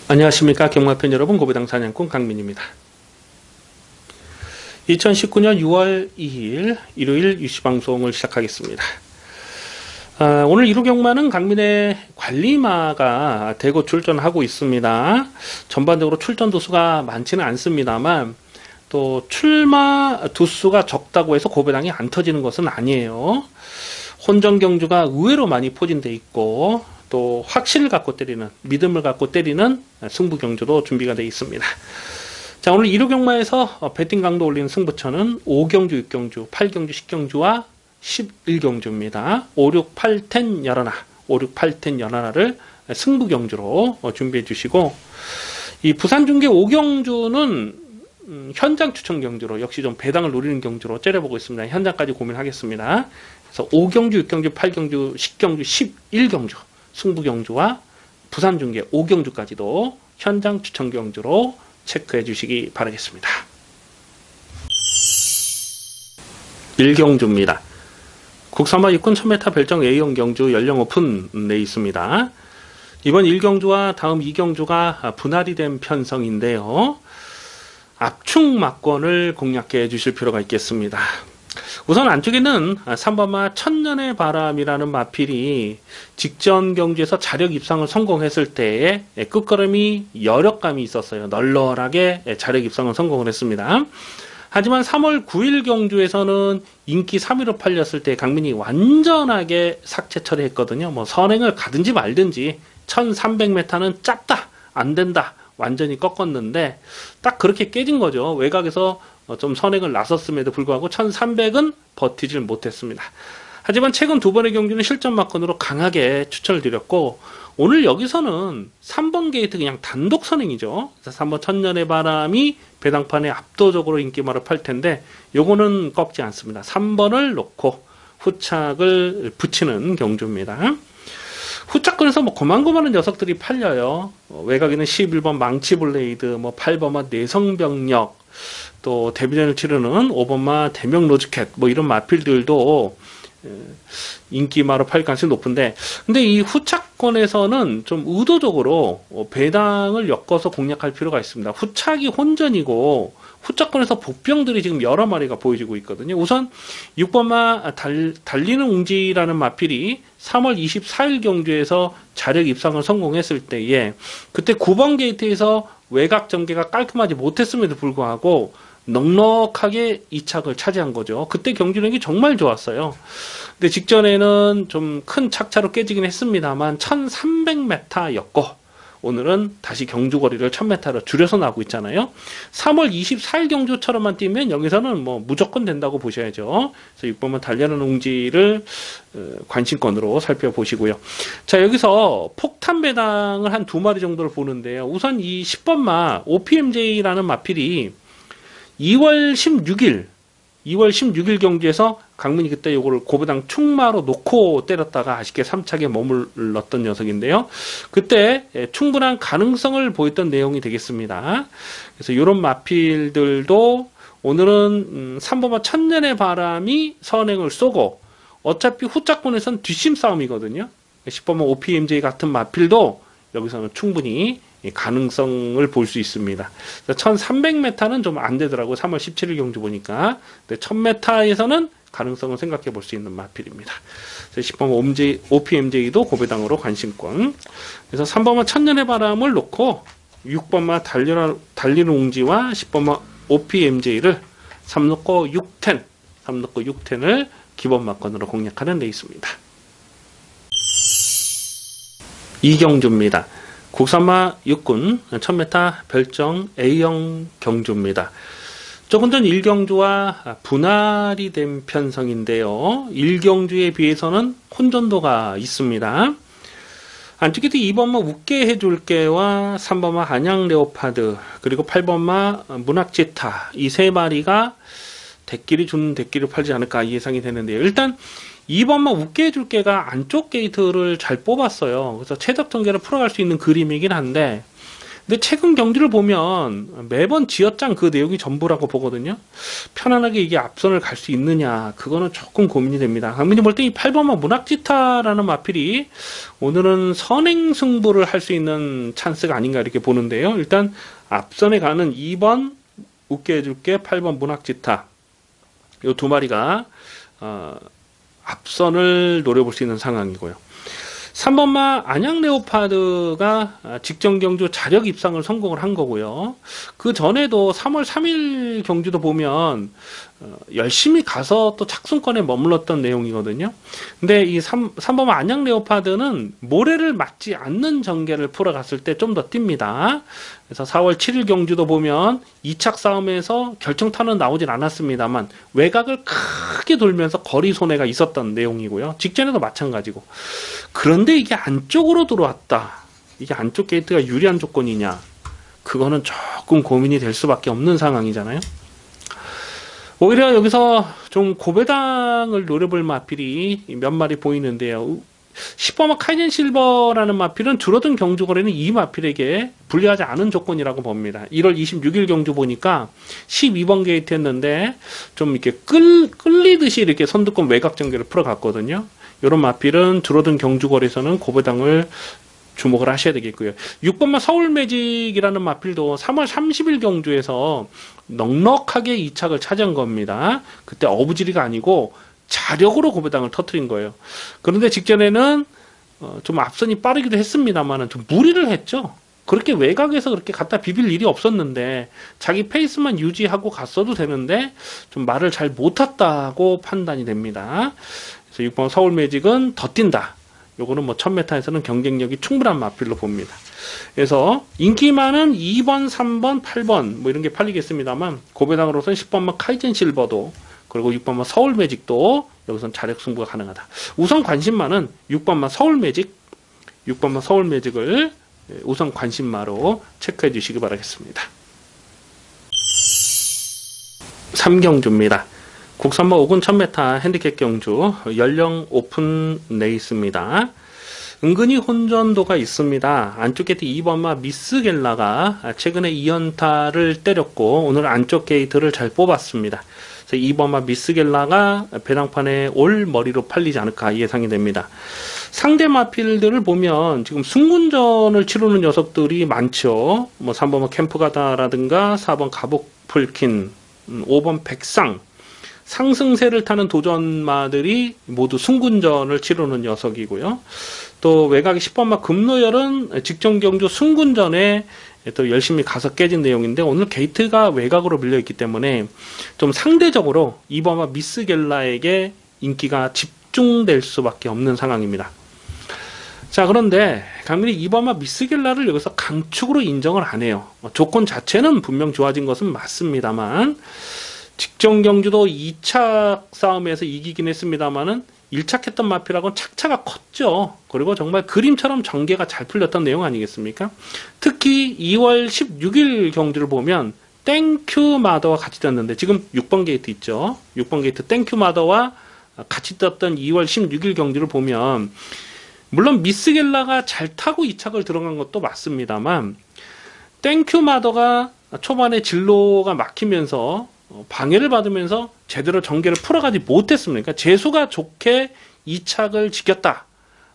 안녕하십니까 경마팬 여러분, 고배당 사냥꾼 강민입니다. 2019년 6월 2일 일요일 유시방송을 시작하겠습니다. 오늘 1호 경마는 강민의 관리마가 대거 출전하고 있습니다. 전반적으로 출전 두수가 많지는 않습니다만 또 출마 두수가 적다고 해서 고배당이 안 터지는 것은 아니에요. 혼전 경주가 의외로 많이 포진되어 있고 또 확신을 갖고 때리는, 믿음을 갖고 때리는 승부 경주도 준비가 되어 있습니다. 자, 오늘 1호 경마에서 배팅 강도 올리는 승부처는 5경주, 6경주, 8경주, 10경주와 11경주입니다. 5, 6, 8, 10, 11, 5, 6, 8, 10, 11를 승부 경주로 준비해 주시고, 이 부산중계 5경주는 현장 추천 경주로 역시 좀 배당을 노리는 경주로 째려보고 있습니다. 현장까지 고민하겠습니다. 그래서 5경주, 6경주, 8경주, 10경주, 11경주 승부 경주와 부산 중계 5경주까지도 현장 추천 경주로 체크해 주시기 바라겠습니다. 1경주입니다. 국산화 육군 1000m 별정 A형 경주 연령 오픈 내 있습니다. 이번 1경주와 다음 2경주가 분할이 된 편성인데요. 압축 막권을 공략해 주실 필요가 있겠습니다. 우선 안쪽에는 3번마 천년의 바람이라는 마필이 직전 경주에서 자력 입상을 성공했을 때에 끝걸음이 여력감이 있었어요. 널널하게 자력 입상을 성공을 했습니다. 하지만 3월 9일 경주에서는 인기 3위로 팔렸을 때 강민이 완전하게 삭제 처리했거든요. 뭐 선행을 가든지 말든지 1300m는 짧다, 안 된다, 완전히 꺾었는데 딱 그렇게 깨진 거죠. 외곽에서 좀 선행을 나섰음에도 불구하고 1300은 버티질 못했습니다. 하지만 최근 두 번의 경주는 실전 막건으로 강하게 추천을 드렸고, 오늘 여기서는 3번 게이트 그냥 단독 선행이죠. 3번 천년의 바람이 배당판에 압도적으로 인기말을 팔 텐데 요거는 꺾지 않습니다. 3번을 놓고 후착을 붙이는 경주입니다. 후착권에서 뭐 고만고만한 녀석들이 팔려요. 외곽에는 11번 망치블레이드, 뭐 8번마 내성병력, 또 데뷔전을 치르는 5번마 대명 로즈캣, 뭐 이런 마필들도 인기마로 팔 가능성이 높은데, 근데 이 후착권에서는 좀 의도적으로 배당을 엮어서 공략할 필요가 있습니다. 후착이 혼전이고 후착권에서 복병들이 지금 여러 마리가 보여지고 있거든요. 우선 6번마 달리는 웅지라는 마필이 3월 24일 경주에서 자력 입상을 성공했을 때에 그때 9번 게이트에서 외곽 전개가 깔끔하지 못했음에도 불구하고 넉넉하게 2착을 차지한 거죠. 그때 경주력이 정말 좋았어요. 근데 직전에는 좀 큰 착차로 깨지긴 했습니다만 1300m였고 오늘은 다시 경주거리를 1000m로 줄여서 나오고 있잖아요. 3월 24일 경주처럼만 뛰면 여기서는 뭐 무조건 된다고 보셔야죠. 그래서 6번만 달려는 웅지를 관심권으로 살펴보시고요. 자, 여기서 폭탄 배당을 한 2마리 정도를 보는데요. 우선 이 10번마 OPMJ라는 마필이 2월 16일 경주에서 강민이 그때 요거를 고배당 충마로 놓고 때렸다가 아쉽게 3착에 머물렀던 녀석인데요. 그때 충분한 가능성을 보였던 내용이 되겠습니다. 그래서 이런 마필들도 오늘은 3번마 천년의 바람이 선행을 쏘고 어차피 후짝권에서는 뒷심 싸움이거든요. 10번마 OPMJ 같은 마필도 여기서는 충분히 가능성을 볼 수 있습니다. 1300m는 좀 안 되더라고요. 3월 17일 경주 보니까. 1000m에서는 가능성을 생각해 볼 수 있는 마필입니다. 10번마 OPMJ도 고배당으로 관심권. 그래서 3번마 천년의 바람을 놓고 6번마 달리는 웅지와 10번마 OPMJ를 3 놓고 610, 3 놓고 610을 기본 막건으로 공략하는 데 있습니다. 이경주입니다. 국산마 육군 1000m 별정 A형 경주입니다. 조금 전 1경주와 분할이 된 편성인데요. 1경주에 비해서는 혼전도가 있습니다. 안쪽에도 2번마 웃게 해줄게와 3번마 한양 레오파드, 그리고 8번마 문학지타, 이 세 마리가 대끼리 주는 대끼를 팔지 않을까 예상이 되는데요. 일단 2번마 웃게 해줄게가 안쪽 게이트를 잘 뽑았어요. 그래서 최적 통계를 풀어갈 수 있는 그림이긴 한데 근데 최근 경기를 보면 매번 지어짠 그 내용이 전부라고 보거든요. 편안하게 이게 앞선을 갈 수 있느냐, 그거는 조금 고민이 됩니다. 강민이 볼 때 이 8번마 문학지타라는 마필이 오늘은 선행 승부를 할 수 있는 찬스가 아닌가 이렇게 보는데요. 일단 앞선에 가는 2번 웃게 해줄게, 8번 문학지타, 이 두 마리가 앞선을 노려볼 수 있는 상황이고요. 3번마 안양 레오파드가 직전 경주 자력 입상을 성공을 한 거고요. 그 전에도 3월 3일 경주도 보면 열심히 가서 또 착순권에 머물렀던 내용이거든요. 근데 이 3번마 안양 레오파드는 모래를 맞지 않는 전개를 풀어갔을 때 좀 더 뜁니다. 그래서 4월 7일 경주도 보면 2착 싸움에서 결정타는 나오진 않았습니다만 외곽을 크게 돌면서 거리 손해가 있었던 내용이고요. 직전에도 마찬가지고. 그런데 이게 안쪽으로 들어왔다. 이게 안쪽 게이트가 유리한 조건이냐. 그거는 조금 고민이 될 수밖에 없는 상황이잖아요. 오히려 여기서 좀 고배당을 노려볼 마필이 몇 마리 보이는데요. 10번마 카이젠 실버라는 마필은 줄어든 경주 거래는 이 마필에게 불리하지 않은 조건이라고 봅니다. 1월 26일 경주 보니까 12번 게이트 했는데 좀 이렇게 끌리듯이 이렇게 선두권 외곽 전개를 풀어갔거든요. 이런 마필은 줄어든 경주 거래에서는 고배당을 주목을 하셔야 되겠고요. 6번마 서울 매직이라는 마필도 3월 30일 경주에서 넉넉하게 2착을 차지한 겁니다. 그때 어부지리가 아니고 자력으로 고배당을 터뜨린 거예요. 그런데 직전에는 좀 앞선이 빠르기도 했습니다만 좀 무리를 했죠. 그렇게 외곽에서 그렇게 갖다 비빌 일이 없었는데 자기 페이스만 유지하고 갔어도 되는데 좀 말을 잘 못 탔다고 판단이 됩니다. 그래서 6번 서울 매직은 더 뛴다. 요거는 뭐 1000m에서는 경쟁력이 충분한 마필로 봅니다. 그래서 인기 많은 2번, 3번, 8번 뭐 이런 게 팔리겠습니다만 고배당으로서는 10번마 카이젠 실버도 그리고 6번마 서울 매직도 여기선 자력 승부가 가능하다. 우선 관심마는 6번마 서울 매직, 6번마 서울 매직을 우선 관심마로 체크해 주시기 바라겠습니다. 3경주입니다. 국산마 5군 1000m 핸디캡 경주 연령 오픈 레이스입니다. 은근히 혼전도가 있습니다. 안쪽 게이트 2번마 미스겔라가 최근에 2연타를 때렸고 오늘 안쪽 게이트를 잘 뽑았습니다. 그래서 2번마 미스겔라가 배당판에 올 머리로 팔리지 않을까 예상이 됩니다. 상대 마필들을 보면 지금 승군전을 치르는 녀석들이 많죠. 뭐 3번마 캠프가다라든가 4번 가복풀킨, 5번 백상, 상승세를 타는 도전마들이 모두 승군전을 치르는 녀석이고요. 또 외곽의 10번마 금노열은 직전 경주 승군전에 또 열심히 가서 깨진 내용인데 오늘 게이트가 외곽으로 밀려있기 때문에 좀 상대적으로 2번마 미스겔라에게 인기가 집중될 수밖에 없는 상황입니다. 자, 그런데 강민이 2번마 미스겔라를 여기서 강축으로 인정을 안 해요. 조건 자체는 분명 좋아진 것은 맞습니다만 직전 경주도 2착 싸움에서 이기긴 했습니다만은 1착 했던 마필하고는 착차가 컸죠. 그리고 정말 그림처럼 전개가 잘 풀렸던 내용 아니겠습니까? 특히 2월 16일 경주를 보면 땡큐 마더와 같이 떴는데 지금 6번 게이트 있죠. 6번 게이트 땡큐 마더와 같이 떴던 2월 16일 경주를 보면 물론 미스겔라가 잘 타고 2착을 들어간 것도 맞습니다만 땡큐 마더가 초반에 진로가 막히면서 방해를 받으면서 제대로 전개를 풀어가지 못했습니다. 그러니까 재수가 좋게 2착을 지켰다.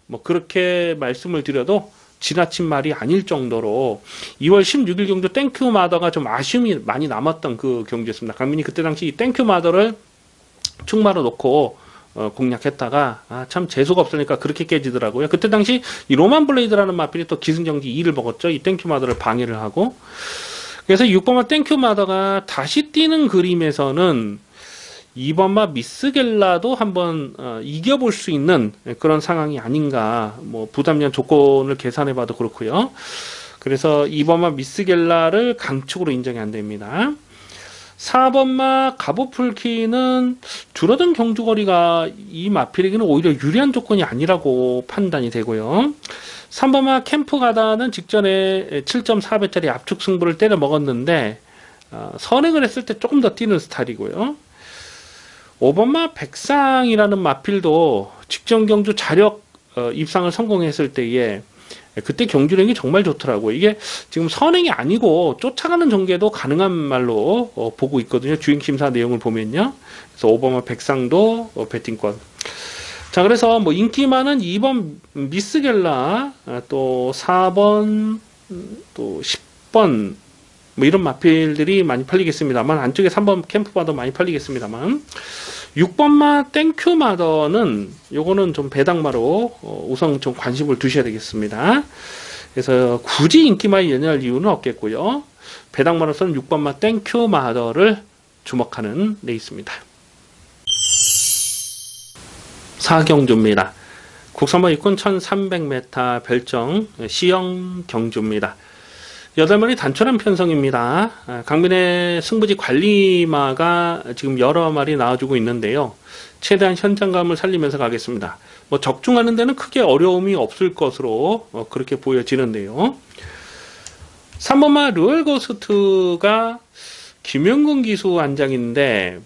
뭐 그렇게 말씀을 드려도 지나친 말이 아닐 정도로 2월 16일 경주 땡큐 마더가 좀 아쉬움이 많이 남았던 그 경주였습니다. 강민이 그때 당시 이 땡큐 마더를 충마로 놓고 공략했다가 참 재수가 없으니까 그렇게 깨지더라고요. 그때 당시 이 로만 블레이드라는 마필이 또 기승전기 2를 먹었죠. 이 땡큐 마더를 방해를 하고 그래서 6번마 땡큐 마더가 다시 뛰는 그림에서는 2번마 미스겔라도 한번 이겨볼 수 있는 그런 상황이 아닌가. 뭐 부담량 조건을 계산해봐도 그렇고요. 그래서 2번마 미스겔라를 강축으로 인정이 안 됩니다. 4번마 가보풀키는 줄어든 경주거리가 이 마필에게는 오히려 유리한 조건이 아니라고 판단이 되고요. 3번마 캠프가다는 직전에 7.4배짜리 압축 승부를 때려 먹었는데 선행을 했을 때 조금 더 뛰는 스타일이고요. 5번마 백상이라는 마필도 직전 경주 자력 입상을 성공했을 때에 그때 경주력이 정말 좋더라고요. 이게 지금 선행이 아니고 쫓아가는 전개도 가능한 말로 보고 있거든요. 주행심사 내용을 보면요. 그래서 오버마 백상도 배팅권. 자, 그래서 뭐 인기 많은 2번 미스겔라, 또 4번, 또 10번, 뭐 이런 마필들이 많이 팔리겠습니다만, 안쪽에 3번 캠프바도 많이 팔리겠습니다만, 6번마 땡큐마더는 요거는 좀 배당마로 우선 좀 관심을 두셔야 되겠습니다. 그래서 굳이 인기마에 연연할 이유는 없겠고요. 배당마로서는 6번마 땡큐마더를 주목하는 레이스입니다. 4경주입니다. 국산마 육군 1300m 별정 C형 경주입니다. 8마리 단촐한 편성입니다. 강민의 승부지 관리마가 지금 여러 마리 나와주고 있는데요. 최대한 현장감을 살리면서 가겠습니다. 뭐 적중하는 데는 크게 어려움이 없을 것으로 그렇게 보여지는데요. 3번마 르얼고스트가 김영근 기수 안장인데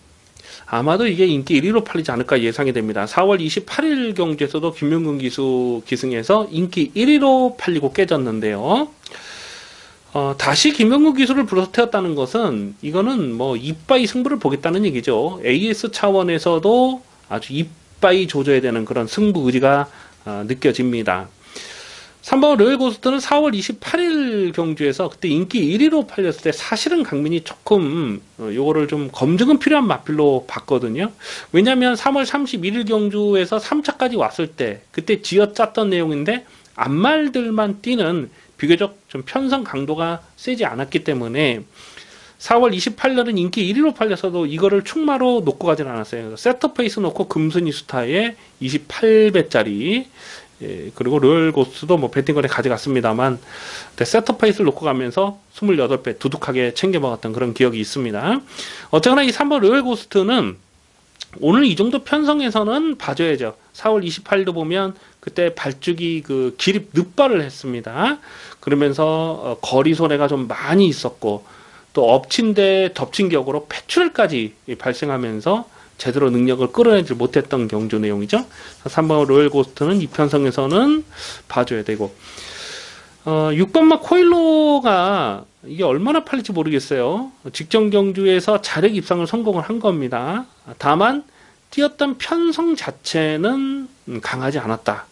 아마도 이게 인기 1위로 팔리지 않을까 예상이 됩니다. 4월 28일 경주에서도 김영근 기수 기승에서 인기 1위로 팔리고 깨졌는데요. 다시 김영근 기수를 불러서 태웠다는 것은 이거는 뭐 이빠이 승부를 보겠다는 얘기죠. AS 차원에서도 아주 이빠이 조져야 되는 그런 승부 의지가 느껴집니다. 3번 르얼고스트는 4월 28일 경주에서 그때 인기 1위로 팔렸을 때 사실은 강민이 조금 요거를 좀 검증은 필요한 마필로 봤거든요. 왜냐면 3월 31일 경주에서 3차까지 왔을 때 그때 쥐어짰던 내용인데 앞말들만 뛰는 비교적 좀 편성 강도가 세지 않았기 때문에 4월 28일은 인기 1위로 팔려서도 이거를 충마로 놓고 가진 않았어요. 세터 페이스 놓고 금순이 스타에 28배짜리 그리고 르얼고스트도 뭐 배팅권에 가져갔습니다만 세터 페이스를 놓고 가면서 28배 두둑하게 챙겨 먹었던 그런 기억이 있습니다. 어쨌거나 이 3번 르얼고스트는 오늘 이 정도 편성에서는 봐줘야죠. 4월 28일도 보면 그때 발주기 그 기립 늑발을 했습니다. 그러면서 거리 손해가 좀 많이 있었고 또 엎친 데 덮친 격으로 패출까지 발생하면서 제대로 능력을 끌어내지 못했던 경주 내용이죠. 3번 르얼고스트는 이 편성에서는 봐줘야 되고 6번마 코일로가 이게 얼마나 팔릴지 모르겠어요. 직전 경주에서 자력 입상을 성공을 한 겁니다. 다만 뛰었던 편성 자체는 강하지 않았다.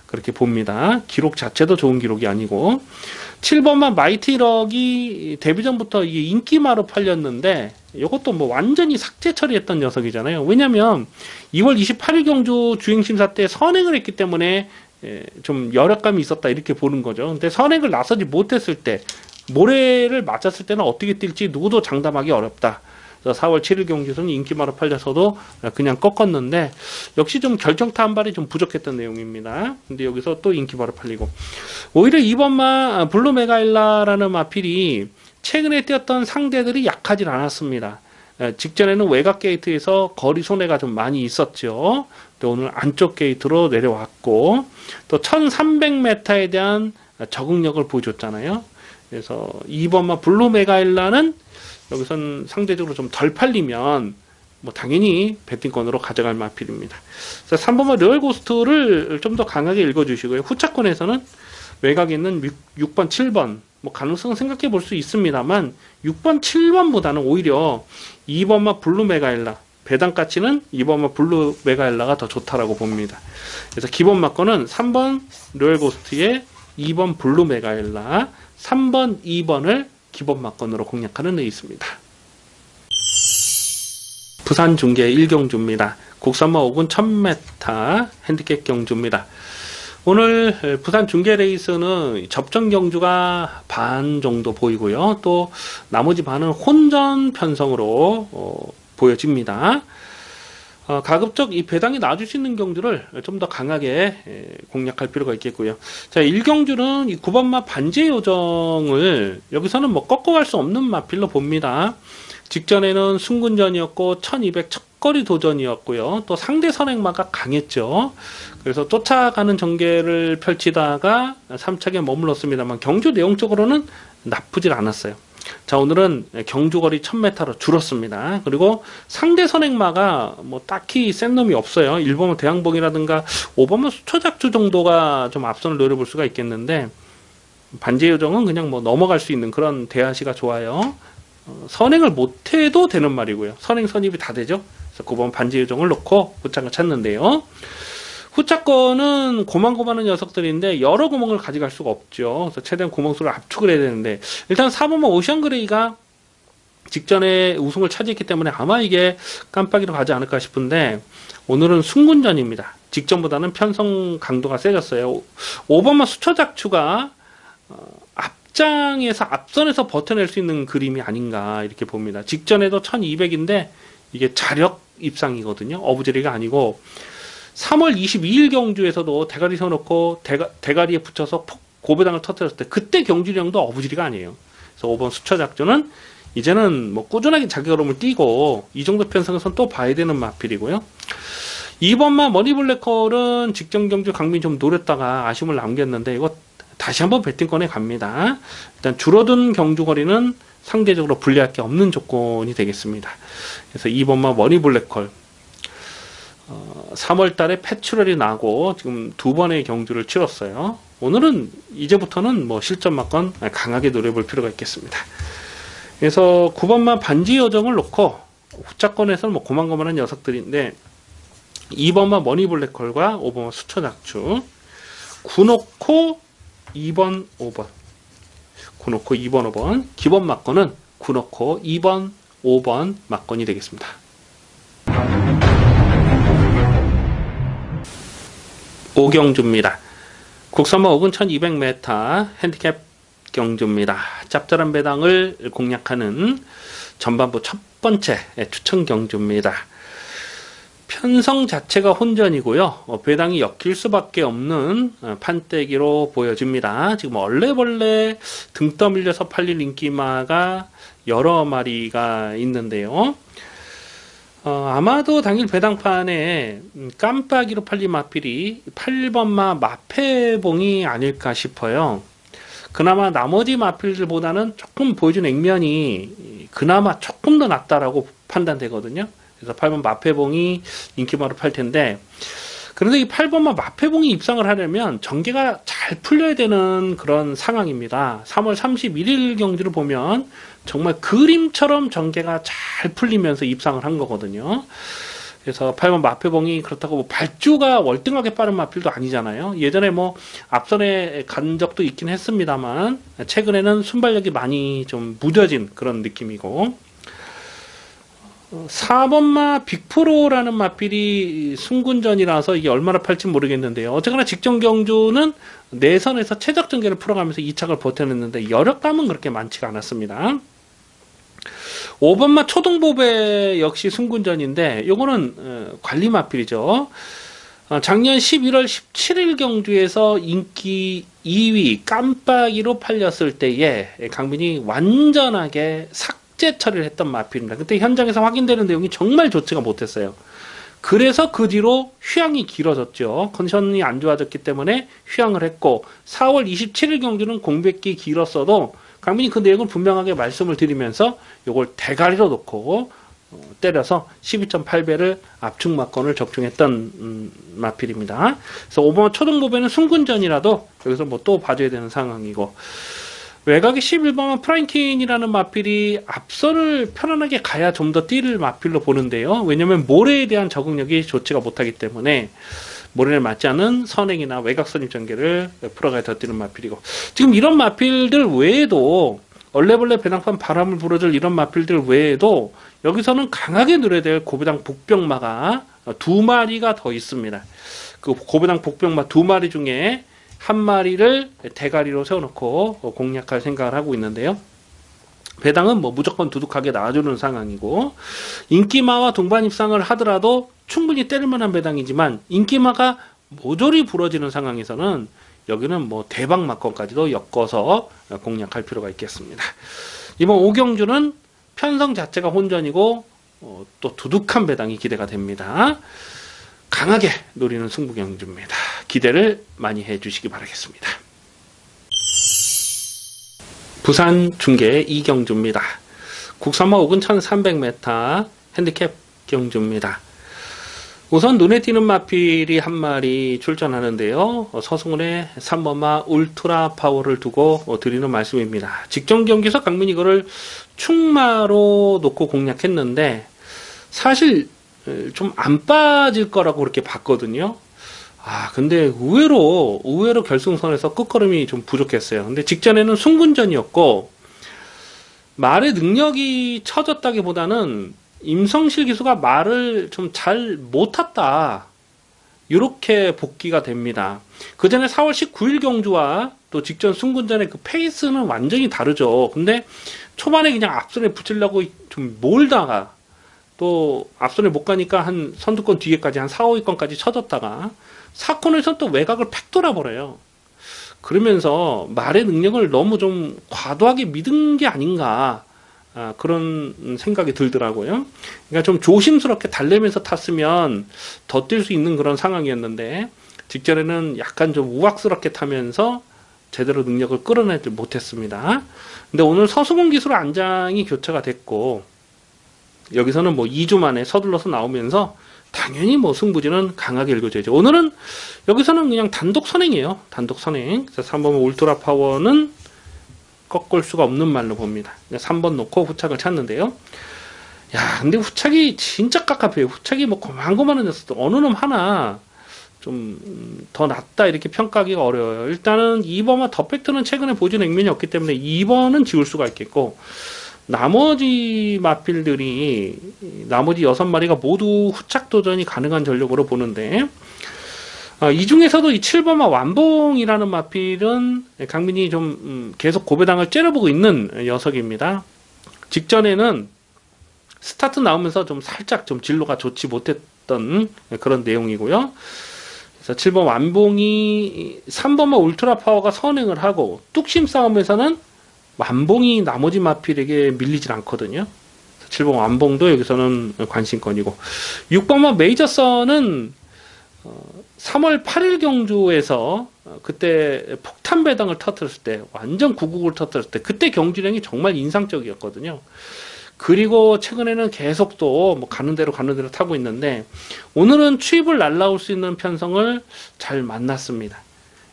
그렇게 봅니다. 기록 자체도 좋은 기록이 아니고 7번만 마이티럭이 데뷔전부터 이게 인기마로 팔렸는데 이것도 뭐 완전히 삭제 처리했던 녀석이잖아요. 왜냐면 2월 28일 경주 주행심사 때 선행을 했기 때문에 좀 열악감이 있었다 이렇게 보는 거죠. 근데 선행을 나서지 못했을 때 모래를 맞았을 때는 어떻게 뛸지 누구도 장담하기 어렵다. 4월 7일 경주에서는 인기마로 팔려서도 그냥 꺾었는데 역시 좀 결정타 한 발이 좀 부족했던 내용입니다. 근데 여기서 또 인기마로 팔리고 오히려 2번마 블루메가일라라는 마필이 최근에 뛰었던 상대들이 약하진 않았습니다. 직전에는 외곽 게이트에서 거리 손해가 좀 많이 있었죠. 또 오늘 안쪽 게이트로 내려왔고 또 1300m에 대한 적응력을 보여줬잖아요. 그래서 2번마 블루메가일라는 여기선 상대적으로 좀 덜 팔리면 뭐 당연히 배팅권으로 가져갈 마필입니다. 그래서 3번마 르얼고스트를 좀 더 강하게 읽어주시고요. 후차권에서는 외곽에 있는 6번, 7번 뭐 가능성은 생각해 볼 수 있습니다만 6번, 7번보다는 오히려 2번마 블루메가일라 배당 가치는 2번마 블루메가일라가 더 좋다라고 봅니다. 그래서 기본 막건은 3번 르얼고스트에 2번 블루메가일라 3번, 2번을 기본 막건으로 공략하는 레이스입니다. 부산 중계 1경주입니다. 국산마 5군 1000m 핸디캡 경주입니다. 오늘 부산 중계 레이스는 접전 경주가 반 정도 보이고요. 또 나머지 반은 혼전 편성으로 보여집니다. 가급적 이 배당이 나와줄 수 있는 경주를 좀 더 강하게 공략할 필요가 있겠고요. 자, 1경주는 이 9번마 반제 요정을 여기서는 뭐 꺾어갈 수 없는 마필로 봅니다. 직전에는 순군전이었고 1200 첫거리 도전이었고요. 또 상대 선행마가 강했죠. 그래서 쫓아가는 전개를 펼치다가 3차기에 머물렀습니다만 경주 내용적으로는 나쁘질 않았어요. 자, 오늘은 경주거리 1000m로 줄었습니다. 그리고 상대 선행마가 뭐 딱히 센 놈이 없어요. 1번은 대항봉이라든가 5번은 수초작주 정도가 좀 앞선을 노려볼 수가 있겠는데 반지의 요정은 그냥 뭐 넘어갈 수 있는 그런 대하시가 좋아요. 선행을 못해도 되는 말이고요. 선행 선입이 다 되죠. 그래서 9번 반지의 요정을 놓고 후짝을 찾는데요. 후짝권은 고만고만한 녀석들인데 여러 구멍을 가져갈 수가 없죠. 그래서 최대한 구멍수를 압축을 해야 되는데, 일단 4번만 오션 그레이가 직전에 우승을 차지했기 때문에 아마 이게 깜빡이로 가지 않을까 싶은데, 오늘은 순군전입니다. 직전보다는 편성 강도가 세졌어요. 5번만 수처작추가 앞장에서 앞선에서 버텨낼 수 있는 그림이 아닌가 이렇게 봅니다. 직전에도 1200인데 이게 자력 입상이거든요. 어부지리가 아니고, 3월 22일 경주에서도 대가리 세워놓고 대가리에 붙여서 고배당을 터뜨렸을 때 그때 경주량도 어부지리가 아니에요. 그래서 5번 수처작전은 이제는 뭐 꾸준하게 자기 걸음을 뛰고 이 정도 편성에서는 또 봐야 되는 마필이고요. 2번만 머니블랙홀은 직전 경주 강민이 좀 노렸다가 아쉬움을 남겼는데 이거 다시 한번 배팅권에 갑니다. 일단 줄어든 경주 거리는 상대적으로 불리할 게 없는 조건이 되겠습니다. 그래서 2번만 머니블랙홀 3월 달에 패출혈이 나고 지금 2번의 경주를 치렀어요. 오늘은 이제부터는 뭐 실전 막건 강하게 노려볼 필요가 있겠습니다. 그래서 9번만 반지 요정을 놓고 후차권에서는 뭐 고만고만한 녀석들인데 2번만 머니블랙홀과 5번만 수처작추 9 놓고 2번 5번 9 놓고 2번 5번 기본 막건은 9 놓고 2번 5번 막건이 되겠습니다. 오경주입니다. 국선마 5근 1200m 핸디캡 경주입니다. 짭짤한 배당을 공략하는 전반부 첫 번째 추천 경주입니다. 편성 자체가 혼전이고요. 배당이 엮일 수밖에 없는 판때기로 보여집니다. 지금 얼레벌레 등 떠밀려서 팔릴 인기마가 여러 마리가 있는데요. 아마도 당일 배당판에 깜빡이로 팔린 마필이 8번마 마패봉이 아닐까 싶어요. 그나마 나머지 마필들보다는 조금 보여준 액면이 그나마 조금 더 낫다라고 판단되거든요. 그래서 8번 마패봉이 인기마로 팔 텐데, 그런데 이 8번마 마패봉이 입상을 하려면 전개가 잘 풀려야 되는 그런 상황입니다. 3월 31일 경주를 보면 정말 그림처럼 전개가 잘 풀리면서 입상을 한 거거든요. 그래서 8번 마패봉이 그렇다고 뭐 발주가 월등하게 빠른 마필도 아니잖아요. 예전에 뭐 앞선에 간 적도 있긴 했습니다만 최근에는 순발력이 많이 좀 무뎌진 그런 느낌이고, 4번마 빅프로라는 마필이 순군전이라서 이게 얼마나 팔지 모르겠는데요. 어쨌거나 직전 경주는 내선에서 최적 전개를 풀어가면서 2착을 버텨냈는데 여력감은 그렇게 많지가 않았습니다. 5번마 초등보배 역시 순군전인데 요거는 관리 마필이죠. 작년 11월 17일 경주에서 인기 2위 깜빡이로 팔렸을 때에 강민이 완전하게 삭제 처리를 했던 마필입니다. 그때 현장에서 확인되는 내용이 정말 좋지가 못했어요. 그래서 그 뒤로 휴양이 길어졌죠. 컨디션이 안 좋아졌기 때문에 휴양을 했고, 4월 27일 경주는 공백기 길었어도 강민이 그 내용을 분명하게 말씀을 드리면서 요걸 대가리로 놓고 때려서 12.8배를 압축 막건을 적중했던 마필입니다. 그래서 5번 초등보배는 순군전이라도 여기서 뭐 또 봐줘야 되는 상황이고, 외곽의 11번은 프라인킨이라는 마필이 앞선을 편안하게 가야 좀 더 뛸 마필로 보는데요. 왜냐면 모래에 대한 적응력이 좋지가 못하기 때문에 모래를 맞지 않은 선행이나 외곽 선입 전개를 풀어가야 더 뛰는 마필이고, 지금 이런 마필들 외에도 얼레벌레 배당판 바람을 불어줄 이런 마필들 외에도 여기서는 강하게 노려야 될 고배당 복병마가 2마리가 더 있습니다. 그 고배당 복병마 2마리 중에 한 마리를 대가리로 세워놓고 공략할 생각을 하고 있는데요. 배당은 뭐 무조건 두둑하게 나와주는 상황이고, 인기마와 동반 입상을 하더라도 충분히 때릴만한 배당이지만 인기마가 모조리 부러지는 상황에서는 여기는 뭐 대박 막건까지도 엮어서 공략할 필요가 있겠습니다. 이번 오경주는 편성 자체가 혼전이고 또 두둑한 배당이 기대가 됩니다. 강하게 노리는 승부경주입니다. 기대를 많이 해주시기 바라겠습니다. 부산 중계 이경주입니다. 국선마 5근 1300m 핸디캡 경주입니다. 우선 눈에 띄는 마필이 한 마리 출전하는데요. 서승훈의 3번마 울트라 파워를 두고 드리는 말씀입니다. 직전 경기에서 강민이 이거를 충마로 놓고 공략했는데 사실 좀 안 빠질 거라고 그렇게 봤거든요. 근데 의외로 결승선에서 끝걸음이 좀 부족했어요. 근데 직전에는 승분전이었고 말의 능력이 처졌다기보다는 임성실 기수가 말을 좀 잘 못 탔다. 이렇게 복귀가 됩니다. 그 전에 4월 19일 경주와 또 직전 승군전의 그 페이스는 완전히 다르죠. 근데 초반에 그냥 앞선에 붙이려고 좀 몰다가 또 앞선에 못 가니까 한 선두권 뒤에까지 한 4, 5위권까지 쳐졌다가 4코너에서 또 외곽을 팩 돌아버려요. 그러면서 말의 능력을 너무 좀 과도하게 믿은 게 아닌가 그런 생각이 들더라고요. 그러니까 좀 조심스럽게 달래면서 탔으면 더 뛸 수 있는 그런 상황이었는데 직전에는 약간 좀 우악스럽게 타면서 제대로 능력을 끌어내지 못했습니다. 근데 오늘 서승훈 기수로 안장이 교체가 됐고 여기서는 뭐 2주 만에 서둘러서 나오면서 당연히 뭐 승부지는 강하게 일궈져야죠. 오늘은 여기서는 그냥 단독 선행이에요. 단독 선행. 그래서 3번 울트라 파워는 꺾을 수가 없는 말로 봅니다. 3번 놓고 후착을 찾는데요. 야, 근데 후착이 진짜 깝깝해요. 후착이 뭐 고만고만한 녀석도 어느 놈 하나 좀 더 낫다 이렇게 평가하기가 어려워요. 일단은 2번과 더 팩트는 최근에 보여준 액면이 없기 때문에 2번은 지울 수가 있겠고 나머지 마필들이 나머지 6마리가 모두 후착 도전이 가능한 전력으로 보는데 이 중에서도 이 7번마 완봉이라는 마필은 강민이 좀 계속 고배당을 째려보고 있는 녀석입니다. 직전에는 스타트 나오면서 좀 살짝 좀 진로가 좋지 못했던 그런 내용이고요. 그래서 7번 완봉이 3번마 울트라 파워가 선행을 하고 뚝심 싸움에서는 완봉이 나머지 마필에게 밀리질 않거든요. 7번 완봉도 여기서는 관심권이고 6번마 메이저선은 3월 8일 경주에서 그때 폭탄 배당을 터뜨렸을 때 완전 구국을 터뜨렸을 때 그때 경주량이 정말 인상적이었거든요. 그리고 최근에는 계속 또 뭐 가는 대로 타고 있는데 오늘은 추입을 날라올 수 있는 편성을 잘 만났습니다.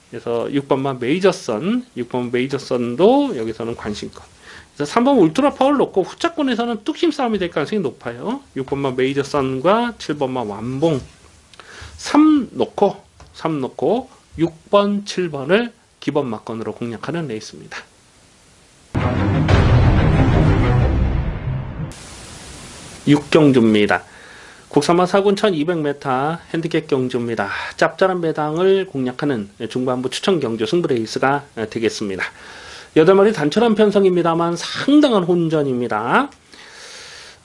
그래서 6번만 메이저선도 여기서는 관심권. 그래서 3번 울트라 파워를 놓고 후차권에서는 뚝심 싸움이 될 가능성이 높아요. 6번만 메이저선과 7번만 완봉. 3 놓고 6번, 7번을 기본 막건으로 공략하는 레이스입니다. 육경주입니다. 국산마 4군 1200m 핸디캡 경주입니다. 짭짤한 배당을 공략하는 중반부 추천 경주 승부 레이스가 되겠습니다. 8마리 단촐한 편성입니다만 상당한 혼전입니다.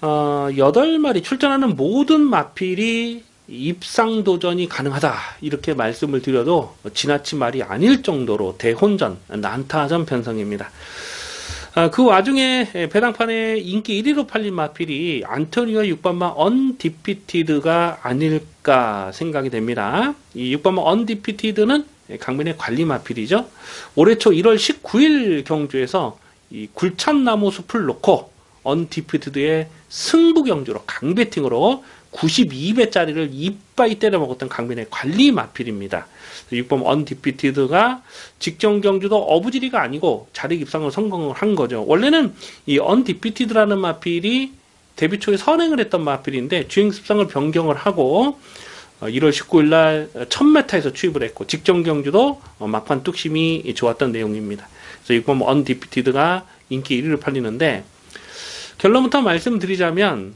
8마리 출전하는 모든 마필이 입상 도전이 가능하다 이렇게 말씀을 드려도 지나친 말이 아닐 정도로 대혼전, 난타전 편성입니다. 그 와중에 배당판에 인기 1위로 팔린 마필이 안토니오 6번마 언디피티드가 아닐까 생각이 됩니다. 이 6번마 언디피티드는 강민의 관리 마필이죠. 올해 초 1월 19일 경주에서 이 굴참나무 숲을 놓고 언디피티드의 승부 경주로 강배팅으로 92배짜리를 이빠이 때려 먹었던 강민의 관리 마필입니다. 6번 언디피티드가 직전 경주도 어부지리가 아니고 자력 입상을 성공을 한 거죠. 원래는 이 언디피티드라는 마필이 데뷔 초에 선행을 했던 마필인데 주행 습성을 변경을 하고 1월 19일 날 1000m에서 추입을 했고 직전 경주도 막판 뚝심이 좋았던 내용입니다. 그래서 6번 언디피티드가 인기 1위를 팔리는데 결론부터 말씀드리자면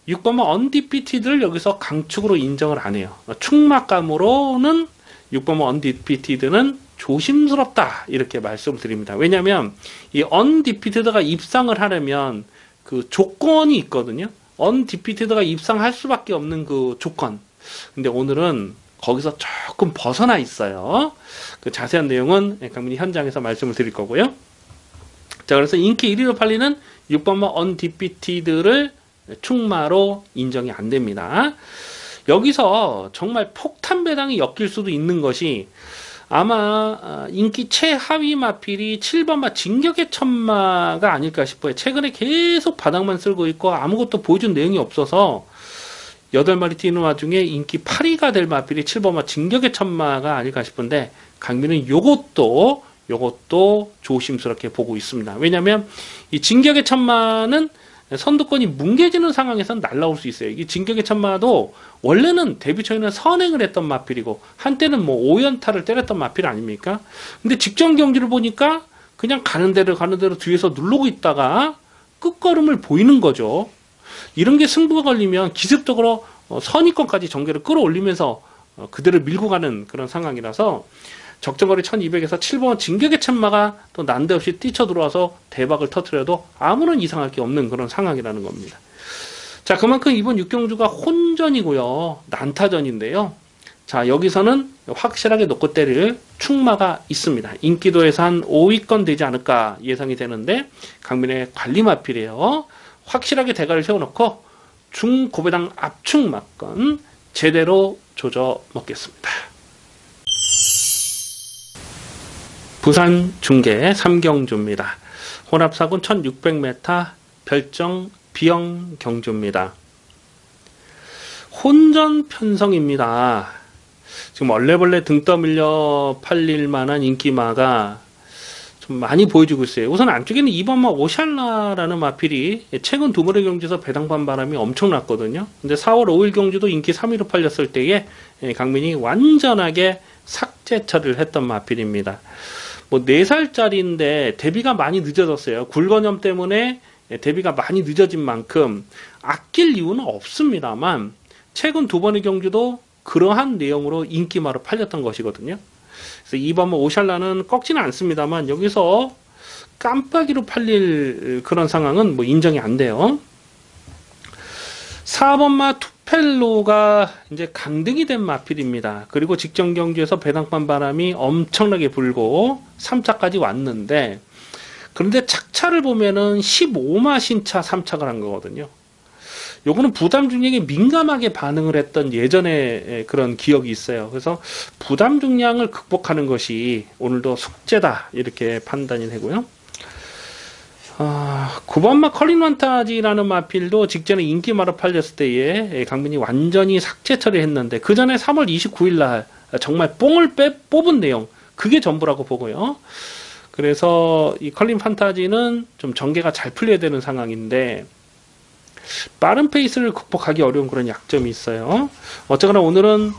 6번마 언디피티드를 여기서 강축으로 인정을 안 해요. 축막감으로는 6번마 언디피티드는 조심스럽다 이렇게 말씀을 드립니다. 왜냐하면 이 언디피티드가 입상을 하려면 그 조건이 있거든요. 언디피티드가 입상할 수밖에 없는 그 조건. 근데 오늘은 거기서 조금 벗어나 있어요. 그 자세한 내용은 강민이 현장에서 말씀을 드릴 거고요. 자, 그래서 인기 1위로 팔리는 6번마 언디피티드를 충마로 인정이 안 됩니다. 여기서 정말 폭탄 배당이 엮일 수도 있는 것이 아마 인기 최하위 마필이 7번마 진격의 천마가 아닐까 싶어요. 최근에 계속 바닥만 쓸고 있고 아무것도 보여준 내용이 없어서 8마리 뛰는 와중에 인기 8위가 될 마필이 7번마 진격의 천마가 아닐까 싶은데, 강민은 요것도 조심스럽게 보고 있습니다. 왜냐면 이 진격의 천마는 선두권이 뭉개지는 상황에서는 날라올 수 있어요. 이 진격의 천마도 원래는 데뷔 초에는 선행을 했던 마필이고 한때는 뭐 5연타를 때렸던 마필 아닙니까? 근데 직전 경기를 보니까 그냥 가는 대로 뒤에서 누르고 있다가 끝걸음을 보이는 거죠. 이런 게 승부가 걸리면 기습적으로 선의권까지 전개를 끌어올리면서 그대로 밀고 가는 그런 상황이라서 적정거리 1200에서 7번 진격의 천마가 또 난데없이 뛰쳐 들어와서 대박을 터뜨려도 아무런 이상할 게 없는 그런 상황이라는 겁니다. 자, 그만큼 이번 6경주가 혼전이고요. 난타전인데요. 자, 여기서는 확실하게 놓고 때릴 충마가 있습니다. 인기도에서 한 5위권 되지 않을까 예상이 되는데, 강민의 관리마필이에요. 확실하게 대가를 세워놓고 중고배당 압축마건 제대로 조져 먹겠습니다. 부산 중계 3경주입니다. 혼합사군 1600m 별정 비영 경주입니다. 혼전 편성입니다. 지금 얼레벌레 등 떠밀려 팔릴 만한 인기마가 좀 많이 보여주고 있어요. 우선 안쪽에는 2번마 오샬라라는 마필이 최근 두 번의 경주에서 배당반 바람이 엄청났거든요. 근데 4월 5일 경주도 인기 3위로 팔렸을 때에 강민이 완전하게 삭제 처리를 했던 마필입니다. 뭐 4살짜리인데 데뷔가 많이 늦어졌어요. 굴건염 때문에 데뷔가 많이 늦어진 만큼 아낄 이유는 없습니다만 최근 두 번의 경주도 그러한 내용으로 인기마로 팔렸던 것이거든요. 그래서 2번마 오샬라는 꺾지는 않습니다만 여기서 깜빡이로 팔릴 그런 상황은 뭐 인정이 안 돼요. 4번마 투펠로가 이제 강등이 된 마필입니다. 그리고 직전 경주에서 배당반 바람이 엄청나게 불고 3차까지 왔는데, 그런데 착차를 보면은 15마 신차 3착을 한 거거든요. 요거는 부담 중량에 민감하게 반응을 했던 예전에 그런 기억이 있어요. 그래서 부담 중량을 극복하는 것이 오늘도 숙제다 이렇게 판단이 되고요. 9번마 컬린 환타지라는 마필도 직전에 인기마로 팔렸을 때에 강민이 완전히 삭제 처리했는데, 그 전에 3월 29일 날 정말 뽕을 뽑은 내용, 그게 전부라고 보고요. 그래서 이 컬린 판타지는 좀 전개가 잘 풀려야 되는 상황인데 빠른 페이스를 극복하기 어려운 그런 약점이 있어요. 어쨌거나 오늘은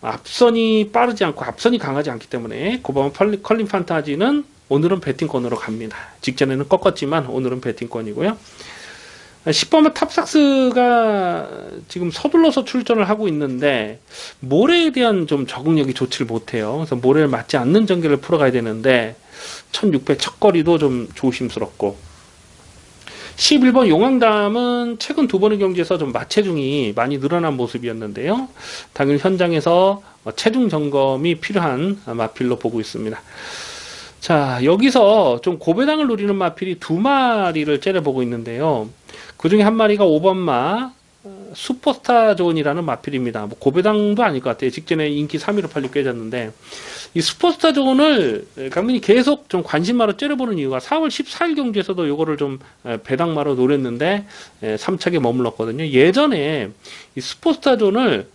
앞선이 빠르지 않고 앞선이 강하지 않기 때문에 9번마 컬린 판타지는 오늘은 배팅권으로 갑니다. 직전에는 꺾었지만 오늘은 배팅권이고요. 10번마 탑삭스가 지금 서둘러서 출전을 하고 있는데 모래에 대한 좀 적응력이 좋지를 못해요. 그래서 모래를 맞지 않는 전개를 풀어가야 되는데 1600 첫거리도 좀 조심스럽고, 11번 용왕담은 최근 두 번의 경기에서 좀 마체중이 많이 늘어난 모습이었는데요. 당일 현장에서 체중 점검이 필요한 마필로 보고 있습니다. 자, 여기서 좀 고배당을 노리는 마필이 2마리를 째려보고 있는데요. 그 중에 한 마리가 5번마 슈퍼스타존이라는 마필입니다. 뭐 고배당도 아닐 것 같아요. 직전에 인기 3위로 팔리고 깨졌는데, 이 슈퍼스타존을 강민이 계속 좀 관심마로 째려보는 이유가 4월 14일 경주에서도 요거를 좀 배당마로 노렸는데 3착에 머물렀거든요. 예전에 이 슈퍼스타존을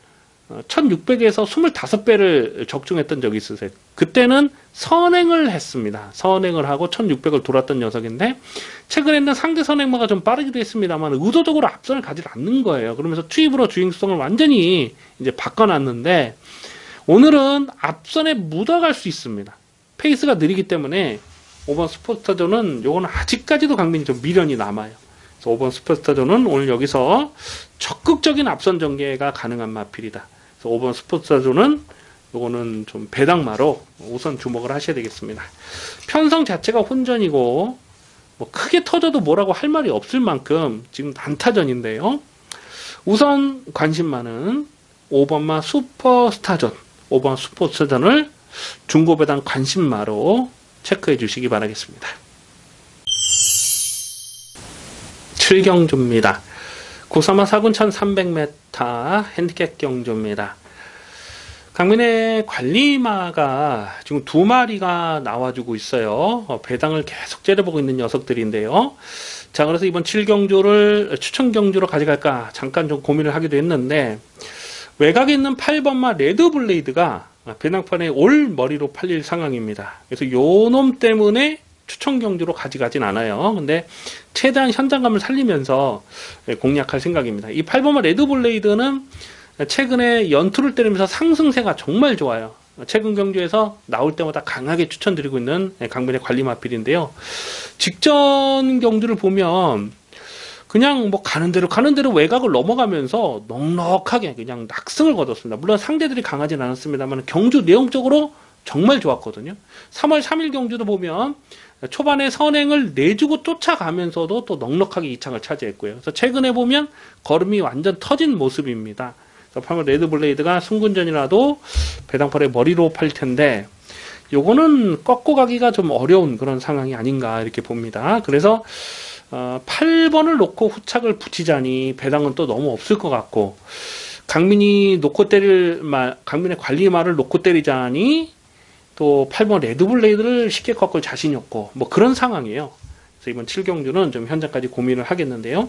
1600에서 25배를 적중했던 적이 있으세요. 그때는 선행을 했습니다. 선행을 하고 1600을 돌았던 녀석인데, 최근에는 상대 선행마가 좀 빠르기도 했습니다만 의도적으로 앞선을 가지 않는 거예요. 그러면서 투입으로 주행성을 완전히 이제 바꿔놨는데, 오늘은 앞선에 묻어갈 수 있습니다. 페이스가 느리기 때문에 5번 슈퍼스타존은 요거는 아직까지도 강민이 좀 미련이 남아요. 그래서 5번 슈퍼스타존은 오늘 여기서 적극적인 앞선 전개가 가능한 마필이다. 5번 스포츠존은 요거는 좀 배당마로 우선 주목을 하셔야 되겠습니다. 편성 자체가 혼전이고 뭐 크게 터져도 뭐라고 할 말이 없을 만큼 지금 단타전인데요. 우선 관심 많은 5번마 슈퍼스타전, 5번 슈퍼스타전을 중고배당 관심마로 체크해 주시기 바라겠습니다. 7경주입니다. 934 사군 1300m 핸디캡 경주입니다. 강민의 관리마가 지금 2마리가 나와주고 있어요. 배당을 계속 째려보고 있는 녀석들인데요. 자, 그래서 이번 7경주를 추천 경주로 가져갈까 잠깐 좀 고민을 하기도 했는데, 외곽에 있는 8번마 레드블레이드가 배당판에 올 머리로 팔릴 상황입니다. 그래서 요 놈 때문에 추천 경주로 가져가진 않아요. 근데 최대한 현장감을 살리면서 공략할 생각입니다. 이 8번마 레드블레이드는 최근에 연투를 때리면서 상승세가 정말 좋아요. 최근 경주에서 나올 때마다 강하게 추천드리고 있는 강변의 관리 마필인데요. 직전 경주를 보면 그냥 뭐 가는 대로 외곽을 넘어가면서 넉넉하게 그냥 낙승을 거뒀습니다. 물론 상대들이 강하진 않았습니다만 경주 내용적으로 정말 좋았거든요. 3월 3일 경주도 보면 초반에 선행을 내주고 쫓아가면서도 또 넉넉하게 2창을 차지했고요. 그래서 최근에 보면 걸음이 완전 터진 모습입니다. 그래서 8번 레드블레이드가 순군전이라도 배당팔의 머리로 팔 텐데, 요거는 꺾고 가기가 좀 어려운 그런 상황이 아닌가 이렇게 봅니다. 그래서 8번을 놓고 후착을 붙이자니 배당은 또 너무 없을 것 같고, 강민이 놓고 때릴 말, 강민의 관리 말을 놓고 때리자니 또 8번 레드블레이드를 쉽게 꺾을 자신이 없고, 뭐 그런 상황이에요. 그래서 이번 7경주는 좀 현재까지 고민을 하겠는데요.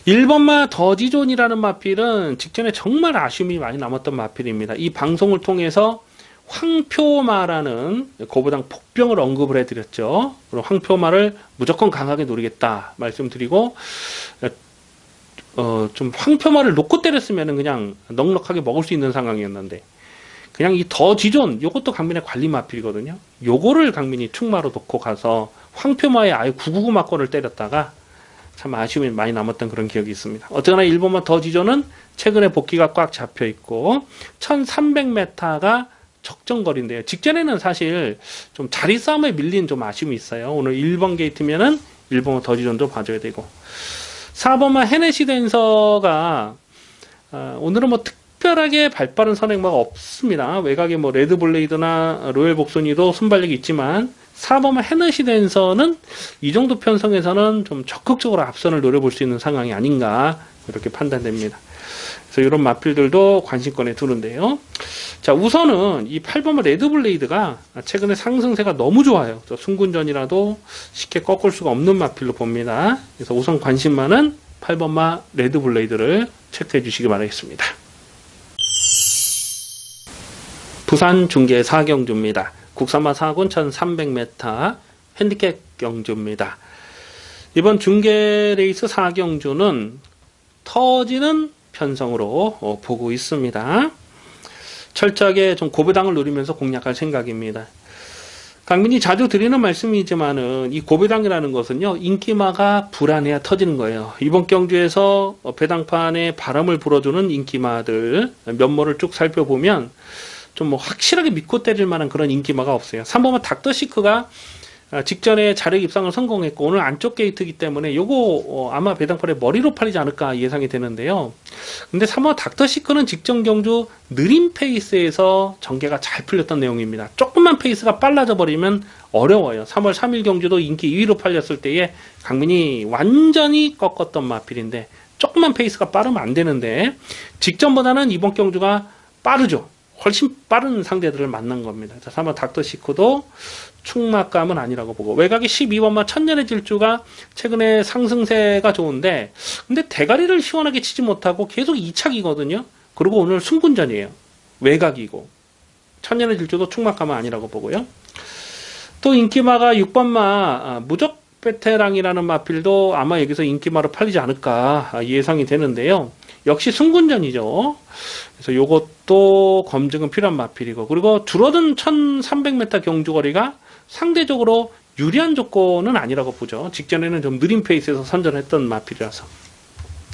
1번마 더지존이라는 마필은 직전에 정말 아쉬움이 많이 남았던 마필입니다. 이 방송을 통해서 황표마라는 고부당 복병을 언급을 해드렸죠. 그럼 황표마를 무조건 강하게 노리겠다 말씀드리고, 좀 황표마를 놓고 때렸으면 그냥 넉넉하게 먹을 수 있는 상황이었는데, 그냥 이 더지존, 요것도 강민의 관리 마필이거든요. 요거를 강민이 축마로 놓고 가서 황표마에 아예 999 막권을 때렸다가 참 아쉬움이 많이 남았던 그런 기억이 있습니다. 어쨌거나 1번마 더지존은 최근에 복귀가 꽉 잡혀 있고 1300m가 적정거리인데요. 직전에는 사실 좀 자리 싸움에 밀린 좀 아쉬움이 있어요. 오늘 1번 게이트면은 1번마 더지존도 봐줘야 되고, 4번마 헤네시 댄서가 오늘은 뭐 특별하게 발빠른 선행마가 없습니다. 외곽에 뭐 레드블레이드나 로열 복순이도 순발력이 있지만 4번마 헤네시 댄서는 이 정도 편성에서는 좀 적극적으로 앞선을 노려볼 수 있는 상황이 아닌가 이렇게 판단됩니다. 그래서 이런 마필들도 관심권에 두는데요. 자, 우선은 이 8번마 레드블레이드가 최근에 상승세가 너무 좋아요. 순군전이라도 쉽게 꺾을 수가 없는 마필로 봅니다. 그래서 우선 관심만은 8번마 레드블레이드를 체크해 주시기 바라겠습니다. 부산 중계 4경주입니다. 국산마 4군 1300m 핸디캡 경주입니다. 이번 중계 레이스 4경주는 터지는 편성으로 보고 있습니다. 철저하게 좀 고배당을 노리면서 공략할 생각입니다. 강민이 자주 드리는 말씀이지만은 이 고배당이라는 것은요, 인기마가 불안해야 터지는 거예요. 이번 경주에서 배당판에 바람을 불어주는 인기마들 면모를 쭉 살펴보면 좀 뭐 확실하게 믿고 때릴 만한 그런 인기마가 없어요. 3번은 닥터시크가 직전에 자력 입상을 성공했고 오늘 안쪽 게이트이기 때문에 요거 아마 배당판에 머리로 팔리지 않을까 예상이 되는데요. 근데 3번 닥터시크는 직전 경주 느린 페이스에서 전개가 잘 풀렸던 내용입니다. 조금만 페이스가 빨라져 버리면 어려워요. 3월 3일 경주도 인기 2위로 팔렸을 때에 강민이 완전히 꺾었던 마필인데 조금만 페이스가 빠르면 안 되는데 직전보다는 이번 경주가 빠르죠. 훨씬 빠른 상대들을 만난 겁니다. 3번 닥터시크도 충막감은 아니라고 보고, 외곽이 12번마 천년의 질주가 최근에 상승세가 좋은데 근데 대가리를 시원하게 치지 못하고 계속 2착이거든요. 그리고 오늘 순군전이에요. 외곽이고 천년의 질주도 충막감은 아니라고 보고요. 또 인기마가 6번마 무적 베테랑이라는 마필도 아마 여기서 인기마로 팔리지 않을까 예상이 되는데요. 역시 순군전이죠. 그래서 요것도 검증은 필요한 마필이고, 그리고 줄어든 1300m 경주거리가 상대적으로 유리한 조건은 아니라고 보죠. 직전에는 좀 느린 페이스에서 선전했던 마필이라서.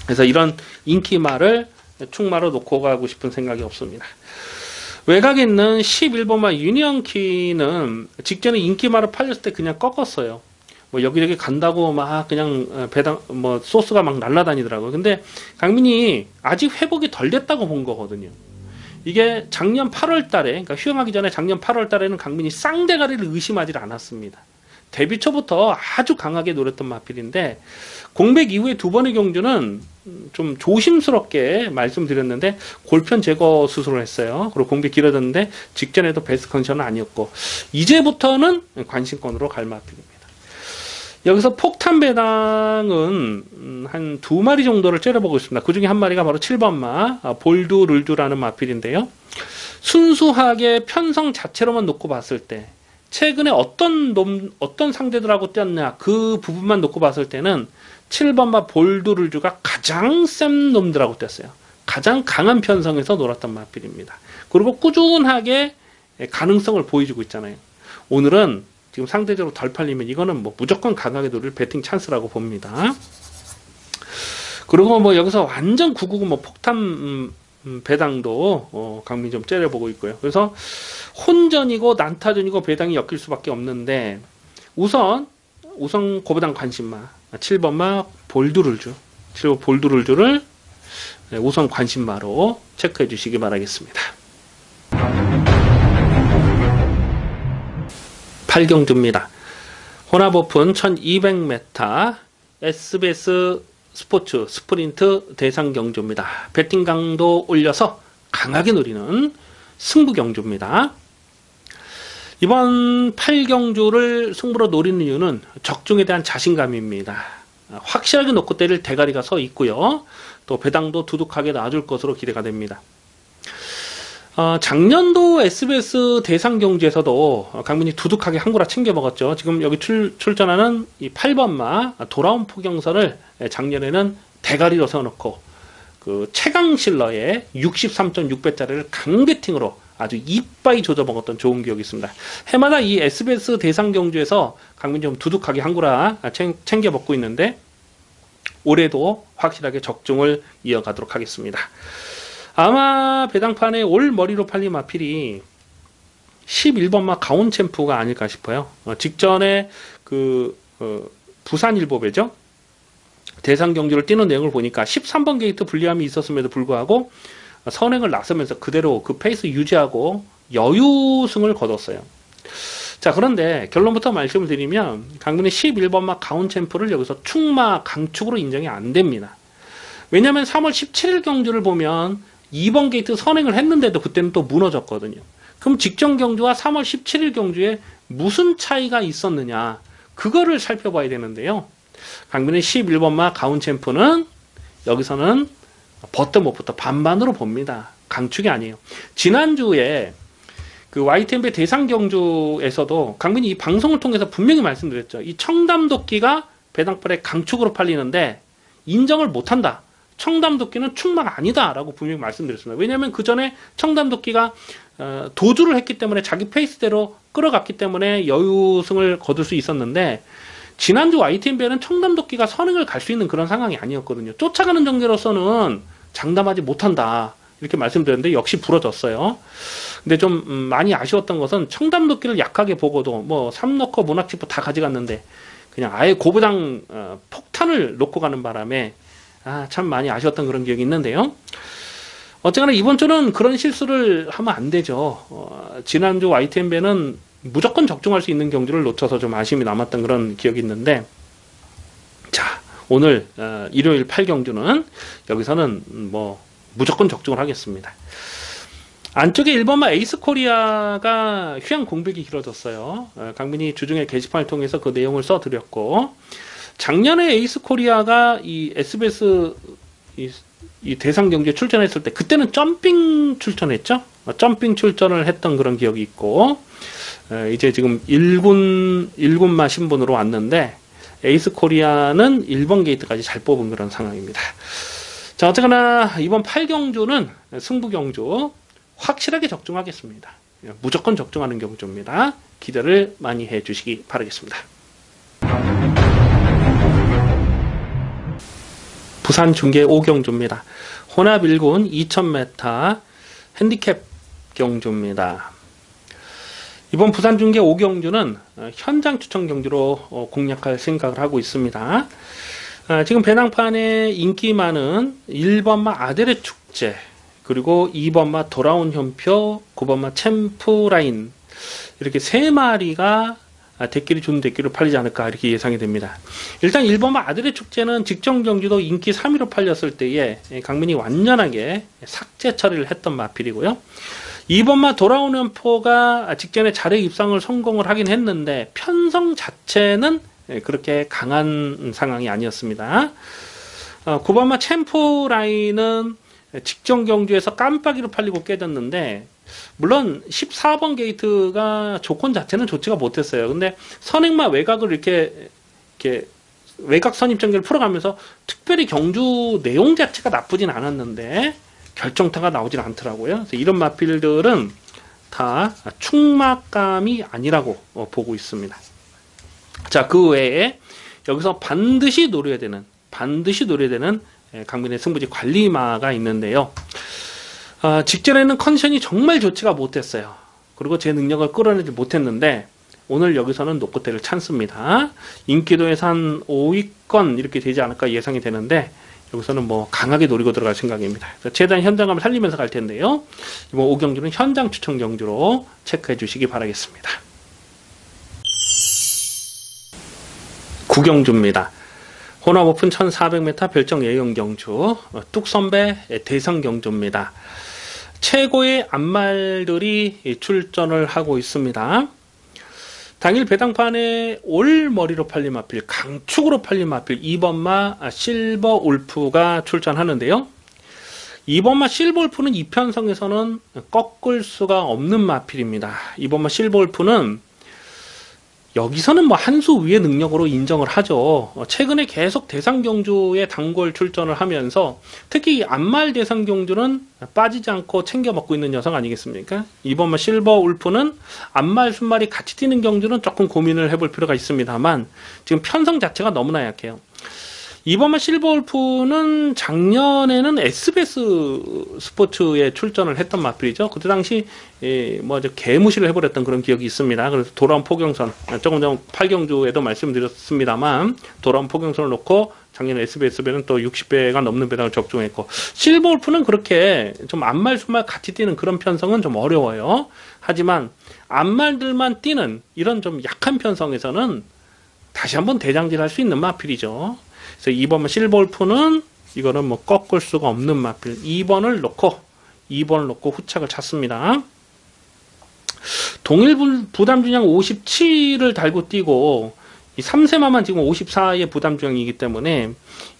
그래서 이런 인기마를 충마로 놓고 가고 싶은 생각이 없습니다. 외곽에 있는 11번마 유니언키는 직전에 인기마를 팔렸을 때 그냥 꺾었어요. 뭐 여기저기 간다고 막 그냥 배당 뭐 소스가 막 날아다니더라고요. 근데 강민이 아직 회복이 덜 됐다고 본 거거든요. 이게 작년 8월 달에, 그러니까 휴양하기 전에 작년 8월 달에는 강민이 쌍대가리를 의심하지 않았습니다. 데뷔 초부터 아주 강하게 노렸던 마필인데 공백 이후에 두 번의 경주는 좀 조심스럽게 말씀드렸는데 골편 제거 수술을 했어요. 그리고 공백 길어졌는데 직전에도 베스트 컨디션은 아니었고 이제부터는 관심권으로 갈 마필입니다. 여기서 폭탄 배당은 한 2마리 정도를 째려보고 있습니다. 그 중에 한 마리가 바로 7번마 볼드 룰두라는 마필인데요. 순수하게 편성 자체로만 놓고 봤을 때 최근에 어떤 상대들하고 뛰었냐 그 부분만 놓고 봤을 때는 7번마 볼드 룰두가 가장 센 놈들하고 뛰었어요. 가장 강한 편성에서 놀았던 마필입니다. 그리고 꾸준하게 가능성을 보여주고 있잖아요. 오늘은 지금 상대적으로 덜 팔리면 이거는 뭐 무조건 강하게 노릴 배팅 찬스라고 봅니다. 그리고 뭐 여기서 완전 999 뭐 폭탄 배당도 강민 좀 째려보고 있고요. 그래서 혼전이고 난타전이고 배당이 엮일 수밖에 없는데 우선 고배당 관심마 7번마 볼드룰주 7번 볼드룰주를 우선 관심마로 체크해 주시기 바라겠습니다. 8경주입니다. 혼합오픈 1200m SBS 스포츠 스프린트 대상 경주입니다. 배팅 강도 올려서 강하게 노리는 승부 경주입니다. 이번 8경주를 승부로 노리는 이유는 적중에 대한 자신감입니다. 확실하게 놓고 때릴 대가리가 서 있고요. 또 배당도 두둑하게 놔줄 것으로 기대가 됩니다. 작년도 SBS 대상 경주에서도 강민이 두둑하게 한 구라 챙겨 먹었죠. 지금 여기 출전하는 이 8번마 돌아온 포경선을 작년에는 대가리로 세워놓고 그 최강실러의 63.6배짜리를 강배팅으로 아주 이빠이 조져 먹었던 좋은 기억이 있습니다. 해마다 이 SBS 대상 경주에서 강민이 좀 두둑하게 한 구라 챙겨 먹고 있는데 올해도 확실하게 적중을 이어가도록 하겠습니다. 아마 배당판에 올 머리로 팔린 마필이 11번마 가온챔프가 아닐까 싶어요. 직전에 부산일보배죠. 대상 경주를 뛰는 내용을 보니까 13번 게이트 불리함이 있었음에도 불구하고 선행을 나서면서 그대로 그 페이스 유지하고 여유승을 거뒀어요. 자, 그런데 결론부터 말씀을 드리면 강민이 11번마 가온챔프를 여기서 충마 강축으로 인정이 안 됩니다. 왜냐하면 3월 17일 경주를 보면 2번 게이트 선행을 했는데도 그때는 또 무너졌거든요. 그럼 직전 경주와 3월 17일 경주에 무슨 차이가 있었느냐 그거를 살펴봐야 되는데요. 강민의 11번마 가온챔프는 여기서는 버터 못부터 반반으로 봅니다. 강축이 아니에요. 지난주에 그 YTNB 대상 경주에서도 강민이 이 방송을 통해서 분명히 말씀드렸죠. 이 청담도끼가 배당팔에 강축으로 팔리는데 인정을 못한다. 청담도끼는 충마가 아니다 라고 분명히 말씀드렸습니다. 왜냐하면 그 전에 청담도끼가 도주를 했기 때문에 자기 페이스대로 끌어갔기 때문에 여유승을 거둘 수 있었는데 지난주 YTNB에는 청담도끼가 선행을 갈 수 있는 그런 상황이 아니었거든요. 쫓아가는 전개로서는 장담하지 못한다 이렇게 말씀드렸는데 역시 부러졌어요. 근데 좀 많이 아쉬웠던 것은 청담도끼를 약하게 보고도 뭐 3너커 문학치프 다 가져갔는데 그냥 아예 고부당 폭탄을 놓고 가는 바람에 참 많이 아쉬웠던 그런 기억이 있는데요. 어쨌거나 이번 주는 그런 실수를 하면 안 되죠. 지난주 YTNB는 무조건 적중할 수 있는 경주를 놓쳐서 좀 아쉬움이 남았던 그런 기억이 있는데 자, 오늘 일요일 8경주는 여기서는 뭐 무조건 적중을 하겠습니다. 안쪽에 1번마 에이스코리아가 휴양 공백이 길어졌어요. 강민이 주중에 게시판을 통해서 그 내용을 써드렸고 작년에 에이스코리아가 이 SBS 이 대상 경주에 출전했을 때 그때는 점핑 출전했죠. 점핑 출전을 했던 그런 기억이 있고 이제 지금 1군마 신분으로 왔는데 에이스코리아는 1번 게이트까지 잘 뽑은 그런 상황입니다. 자, 어쨌거나 이번 8경주는 승부경주 확실하게 적중하겠습니다. 무조건 적중하는 경주입니다. 기대를 많이 해주시기 바라겠습니다. 부산 중계 5경주입니다. 혼합 1군 2000m 핸디캡 경주입니다. 이번 부산 중계 5경주는 현장 추천 경주로 공략할 생각을 하고 있습니다. 지금 배낭판에 인기 많은 1번마 아데레 축제, 그리고 2번마 돌아온 현표, 9번마 챔프라인 이렇게 3마리가 좋은 대끼를 팔리지 않을까 이렇게 예상이 됩니다. 일단 1번마 아데레 축제는 직전 경주도 인기 3위로 팔렸을 때에 강민이 완전하게 삭제 처리를 했던 마필이고요. 2번마 돌아오는 포가 직전에 자력 입상을 성공을 하긴 했는데 편성 자체는 그렇게 강한 상황이 아니었습니다. 9번마 챔프라인은 직전 경주에서 깜빡이로 팔리고 깨졌는데, 물론 14번 게이트가 조건 자체는 좋지가 못했어요. 근데 선행마 외곽을 이렇게 외곽 선입 전개를 풀어가면서 특별히 경주 내용 자체가 나쁘진 않았는데 결정타가 나오질 않더라고요. 그래서 이런 마필들은 다 충막감이 아니라고 보고 있습니다. 자, 그 외에 여기서 반드시 노려야 되는 강민의 승부지 관리마가 있는데요. 직전에는 컨디션이 정말 좋지가 못했어요. 그리고 제 능력을 끌어내지 못했는데 오늘 여기서는 노코테를 참습니다. 인기도에서 한 5위권 이렇게 되지 않을까 예상이 되는데 여기서는 뭐 강하게 노리고 들어갈 생각입니다. 최대한 현장감을 살리면서 갈 텐데요. 이번 5경주는 현장 추천 경주로 체크해 주시기 바라겠습니다. 9경주입니다. 혼합 오픈 1400m 별정 A형 경주 뚝선배 대상 경주입니다. 최고의 앞말들이 출전을 하고 있습니다. 당일 배당판에 올 머리로 팔린 마필, 강축으로 팔린 마필 2번마 실버 울프가 출전하는데요. 2번마 실버 울프는 이편성에서는 꺾을 수가 없는 마필입니다. 2번마 실버 울프는 여기서는 뭐 한 수 위의 능력으로 인정을 하죠. 최근에 계속 대상 경주에 단골 출전을 하면서 특히 앞말 대상 경주는 빠지지 않고 챙겨 먹고 있는 녀석 아니겠습니까? 이번 실버 울프는 앞말 순말이 같이 뛰는 경주는 조금 고민을 해볼 필요가 있습니다만 지금 편성 자체가 너무나 약해요. 이번 실버 울프는 작년에는 SBS 스포츠에 출전을 했던 마필이죠. 그때 당시 개무시를 해버렸던 그런 기억이 있습니다. 그래서 돌아온 포경선, 조금 전 8경주에도 말씀드렸습니다만 돌아온 포경선을 놓고 작년 SBS배는 또 60배가 넘는 배당을 적중했고, 실버 울프는 그렇게 좀 앞말 순말 같이 뛰는 그런 편성은 좀 어려워요. 하지만 앞말들만 뛰는 이런 좀 약한 편성에서는 다시 한번 대장질할 수 있는 마필이죠. 그래서 2번 실버 울프는 이거는 뭐 꺾을 수가 없는 마필. 2번을 놓고 후착을 찾습니다. 동일 부담 중량 57을 달고 뛰고 이 3세마만 지금 54의 부담 중량이기 때문에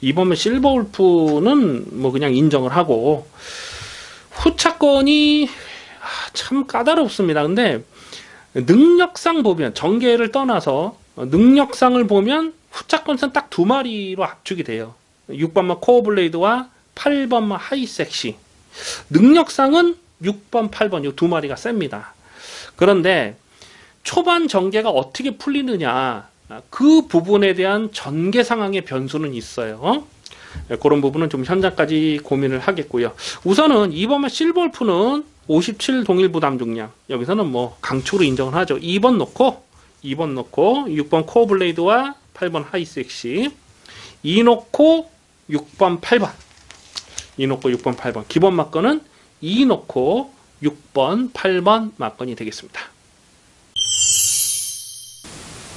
2번 실버 울프는 뭐 그냥 인정을 하고, 후착권이 참 까다롭습니다. 근데 능력상 보면, 전개를 떠나서 능력상을 보면 후착권선 딱 두 마리로 압축이 돼요. 6번마 코어블레이드와 8번마 하이섹시. 능력상은 6번, 8번 이 두 마리가 셉니다. 그런데 초반 전개가 어떻게 풀리느냐, 그 부분에 대한 전개 상황의 변수는 있어요. 그런 부분은 좀 현장까지 고민을 하겠고요. 우선은 2번마 실버 울프는 57 동일 부담 중량, 여기서는 뭐 강축으로 인정을 하죠. 2번 놓고 6번 코어블레이드와 8번 하이섹시, 2 놓고 6번 8번, 기본 막건은 2 놓고 6번 8번 막건이 되겠습니다.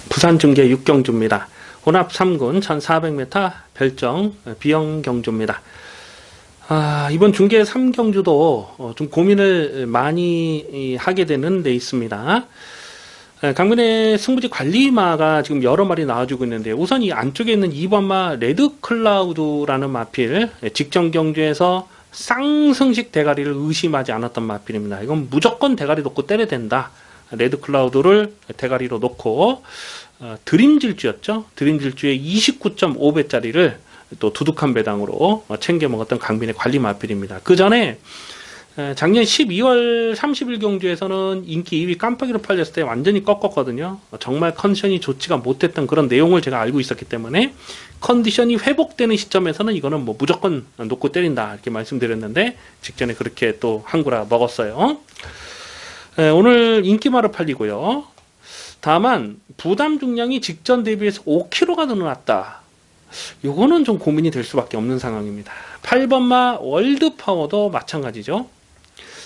부산 중계 6경주입니다. 혼합 3군 1400m 별정 B형 경주입니다. 이번 중계 3경주도 좀 고민을 많이 하게 되는 데 있습니다. 강민의 승부지 관리마가 지금 여러 마리 나와주고 있는데, 우선 이 안쪽에 있는 2번마 레드클라우드라는 마필, 직전 경주에서 쌍승식 대가리를 의심하지 않았던 마필입니다. 이건 무조건 대가리 놓고 때려야 된다. 레드클라우드를 대가리로 놓고 드림질주였죠. 드림질주의 29.5배짜리를 또 두둑한 배당으로 챙겨 먹었던 강민의 관리 마필입니다. 그 전에 작년 12월 30일 경주에서는 인기 2위 깜빡이로 팔렸을 때 완전히 꺾었거든요. 정말 컨디션이 좋지가 못했던 그런 내용을 제가 알고 있었기 때문에 컨디션이 회복되는 시점에서는 이거는 뭐 무조건 놓고 때린다 이렇게 말씀드렸는데, 직전에 그렇게 또 한구라 먹었어요. 오늘 인기마로 팔리고요. 다만 부담 중량이 직전 대비해서 5kg가 늘어났다. 요거는 좀 고민이 될 수밖에 없는 상황입니다. 8번마 월드파워도 마찬가지죠.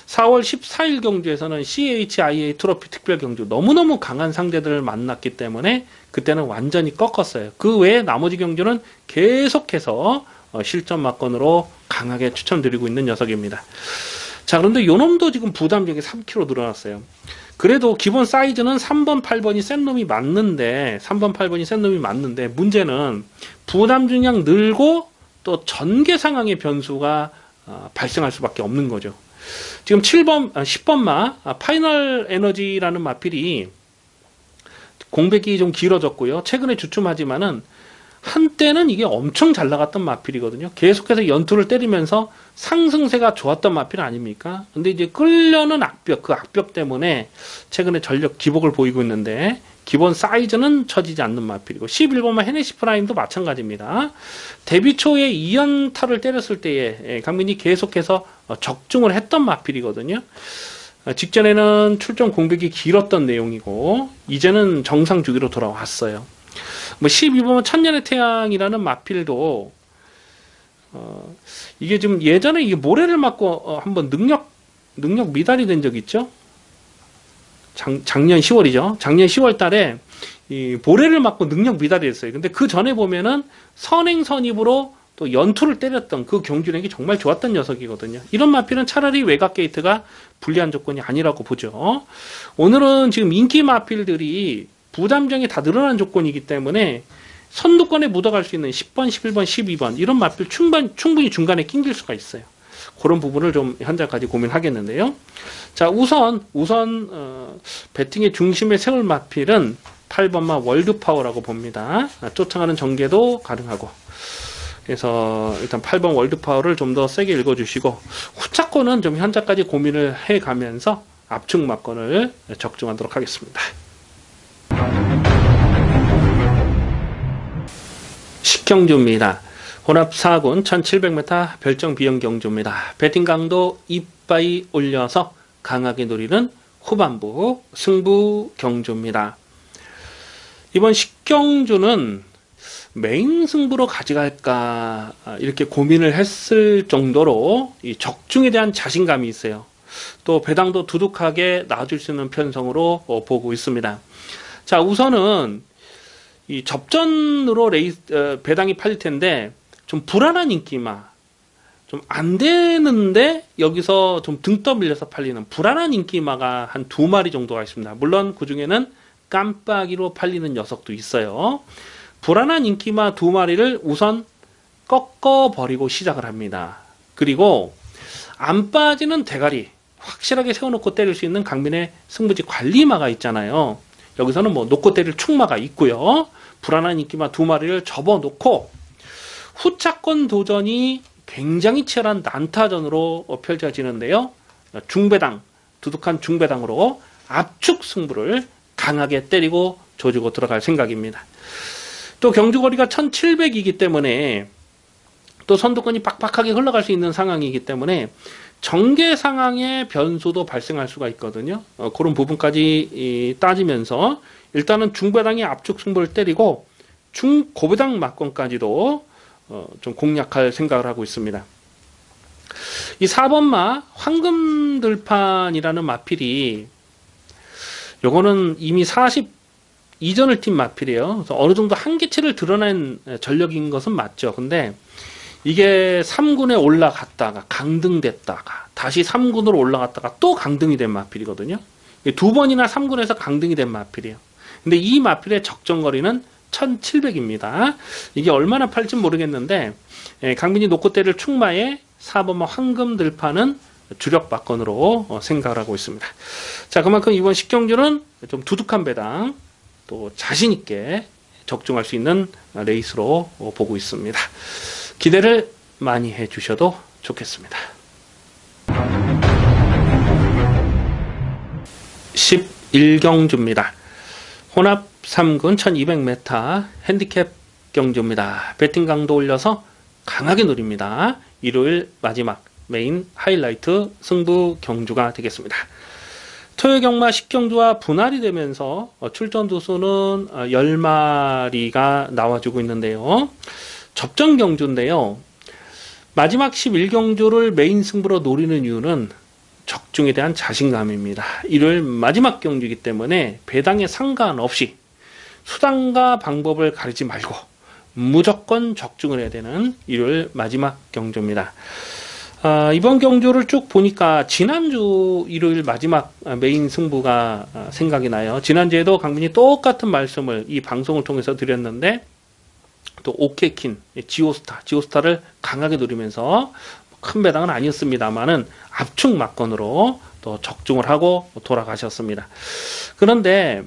4월 14일 경주에서는 CHIA 트로피 특별 경주 너무너무 강한 상대들을 만났기 때문에 그때는 완전히 꺾었어요. 그 외에 나머지 경주는 계속해서 실전 막건으로 강하게 추천드리고 있는 녀석입니다. 자, 그런데 요놈도 지금 부담력이 3kg 늘어났어요. 그래도 기본 사이즈는 3번, 8번이 센 놈이 맞는데 3번, 8번이 센 놈이 맞는데 문제는 부담 중량 늘고 또 전개 상황의 변수가 발생할 수밖에 없는 거죠. 지금 10번 마 파이널 에너지라는 마필이 공백이 좀 길어졌고요. 최근에 주춤하지만은 한때는 이게 엄청 잘 나갔던 마필이거든요. 계속해서 연투를 때리면서 상승세가 좋았던 마필 아닙니까? 근데 이제 끌려는 악벽, 그 악벽 때문에 최근에 전력 기복을 보이고 있는데 기본 사이즈는 처지지 않는 마필이고 11번마 헤네시 프라임도 마찬가지입니다. 데뷔 초에 2연타를 때렸을 때에 강민이 계속해서 적중을 했던 마필이거든요. 직전에는 출전 공백이 길었던 내용이고 이제는 정상 주기로 돌아왔어요. 뭐 12번 천년의 태양이라는 마필도 이게 좀 예전에 이게 모래를 맞고 한번 능력 미달이 된 적 있죠. 작년 10월이죠. 작년 10월 달에 이 모래를 맞고 능력 미달이 됐어요. 근데 그 전에 보면은 선행선입으로 또 연투를 때렸던 그 경주력이 정말 좋았던 녀석이거든요. 이런 마필은 차라리 외곽 게이트가 불리한 조건이 아니라고 보죠. 오늘은 지금 인기 마필들이 부담정이 다 늘어난 조건이기 때문에 선두권에 묻어갈 수 있는 10번, 11번, 12번 이런 마필 충분히 중간에 낑길 수가 있어요. 그런 부분을 좀 현재까지 고민하겠는데요. 자, 우선 배팅의 중심에 세울 마필은 8번마 월드파워라고 봅니다. 쫓아가는 전개도 가능하고. 그래서 일단 8번 월드파워를 좀 더 세게 읽어주시고 후차권은 좀 현재까지 고민을 해가면서 압축 막건을 적중하도록 하겠습니다. 10경주입니다. 혼합 4군 1700m 별정 비형 경주입니다. 배팅 강도 이빠이 올려서 강하게 노리는 후반부 승부 경주입니다. 이번 10경주는 메인 승부로 가져갈까 이렇게 고민을 했을 정도로 이 적중에 대한 자신감이 있어요. 또 배당도 두둑하게 나와줄 수 있는 편성으로 보고 있습니다. 자, 우선은 이 접전으로 배당이 팔릴 텐데 좀 불안한 인기마, 좀 안 되는데 여기서 좀 등 떠밀려서 팔리는 불안한 인기마가 한 2마리 정도가 있습니다. 물론 그 중에는 깜빡이로 팔리는 녀석도 있어요. 불안한 인기마 2마리를 우선 꺾어버리고 시작을 합니다. 그리고 안 빠지는 대가리 확실하게 세워놓고 때릴 수 있는 강민의 승부지 관리마가 있잖아요. 여기서는 뭐 놓고 때릴 축마가 있고요. 불안한 인기마 2마리를 접어놓고 후차권 도전이 굉장히 치열한 난타전으로 펼쳐지는데요. 중배당, 두둑한 중배당으로 압축 승부를 강하게 때리고 조지고 들어갈 생각입니다. 또 경주거리가 1700이기 때문에 또 선두권이 빡빡하게 흘러갈 수 있는 상황이기 때문에 전개 상황의 변수도 발생할 수가 있거든요. 그런 부분까지 따지면서 일단은 중배당의 압축 승부를 때리고 중고배당 막권까지도 좀 공략할 생각을 하고 있습니다. 이 4번마 황금들판이라는 마필이 요거는 이미 40 이전을 뛴 마필이에요. 그래서 어느 정도 한계치를 드러낸 전력인 것은 맞죠. 근데 이게 3군에 올라갔다가 강등됐다가 다시 3군으로 올라갔다가 또 강등이 된 마필이거든요. 2번이나 3군에서 강등이 된 마필이에요. 근데 이 마필의 적정거리는 1700입니다. 이게 얼마나 팔지 모르겠는데 강민이 놓고 때릴 축마에 4번마 황금들판은 주력 박건으로 생각을 하고 있습니다. 자, 그만큼 이번 10경주는 좀 두둑한 배당 또 자신있게 적중할 수 있는 레이스로 보고 있습니다. 기대를 많이 해주셔도 좋겠습니다. 11경주입니다. 혼합 3군 1200m 핸디캡 경주입니다. 배팅 강도 올려서 강하게 노립니다. 일요일 마지막 메인 하이라이트 승부 경주가 되겠습니다. 토요경마 10경주와 분할이 되면서 출전 두수는 10마리가 나와주고 있는데요. 접전 경주인데요. 마지막 11경주를 메인 승부로 노리는 이유는 적중에 대한 자신감입니다. 일요일 마지막 경주이기 때문에 배당에 상관없이 수단과 방법을 가리지 말고 무조건 적중을 해야 되는 일요일 마지막 경주입니다. 이번 경주를 쭉 보니까 지난주 일요일 마지막 메인 승부가 생각이 나요. 지난주에도 강민이 똑같은 말씀을 이 방송을 통해서 드렸는데, 또 오케킨, 지오스타를 강하게 노리면서 큰 배당은 아니었습니다만은 압축 막건으로 또 적중을 하고 돌아가셨습니다. 그런데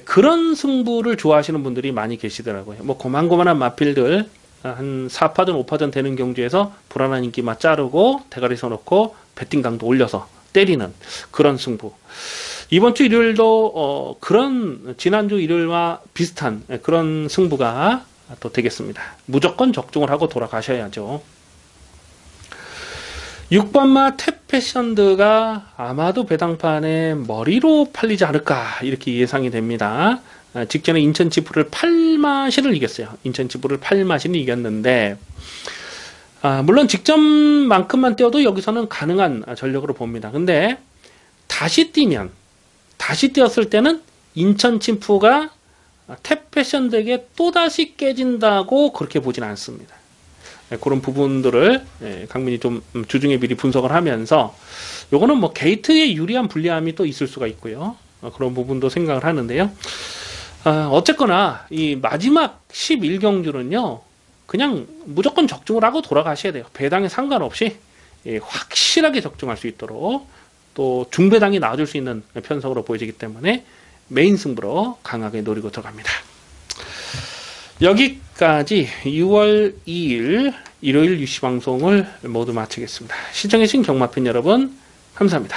그런 승부를 좋아하시는 분들이 많이 계시더라고요. 뭐 고만고만한 마필들 한 4파전 5파전 되는 경주에서 불안한 인기만 자르고 대가리 서놓고 배팅 강도 올려서 때리는 그런 승부. 이번 주 일요일도 그런 지난주 일요일과 비슷한 그런 승부가 또 되겠습니다. 무조건 적중을 하고 돌아가셔야죠. 6번마 탭패션드가 아마도 배당판에 머리로 팔리지 않을까 이렇게 예상이 됩니다. 직전에 인천지프를 8마신을 이겼어요. 인천지프를 8마신을 이겼는데, 물론 직전만큼만 뛰어도 여기서는 가능한 전력으로 봅니다. 근데 다시 뛰었을 때는 인천침프가 탭패션드에게 또다시 깨진다고 그렇게 보진 않습니다. 그런 부분들을 강민이 좀 주중에 미리 분석을 하면서, 요거는 뭐 게이트에 유리한 불리함이 또 있을 수가 있고요. 그런 부분도 생각을 하는데요. 어쨌거나 이 마지막 11경주는요 그냥 무조건 적중을 하고 돌아가셔야 돼요. 배당에 상관없이 확실하게 적중할 수 있도록, 또 중배당이 나와줄 수 있는 편성으로 보여지기 때문에 메인 승부로 강하게 노리고 들어갑니다. 여기까지 6월 2일 일요일 UC 방송을 모두 마치겠습니다. 시청해주신 경마팬 여러분 감사합니다.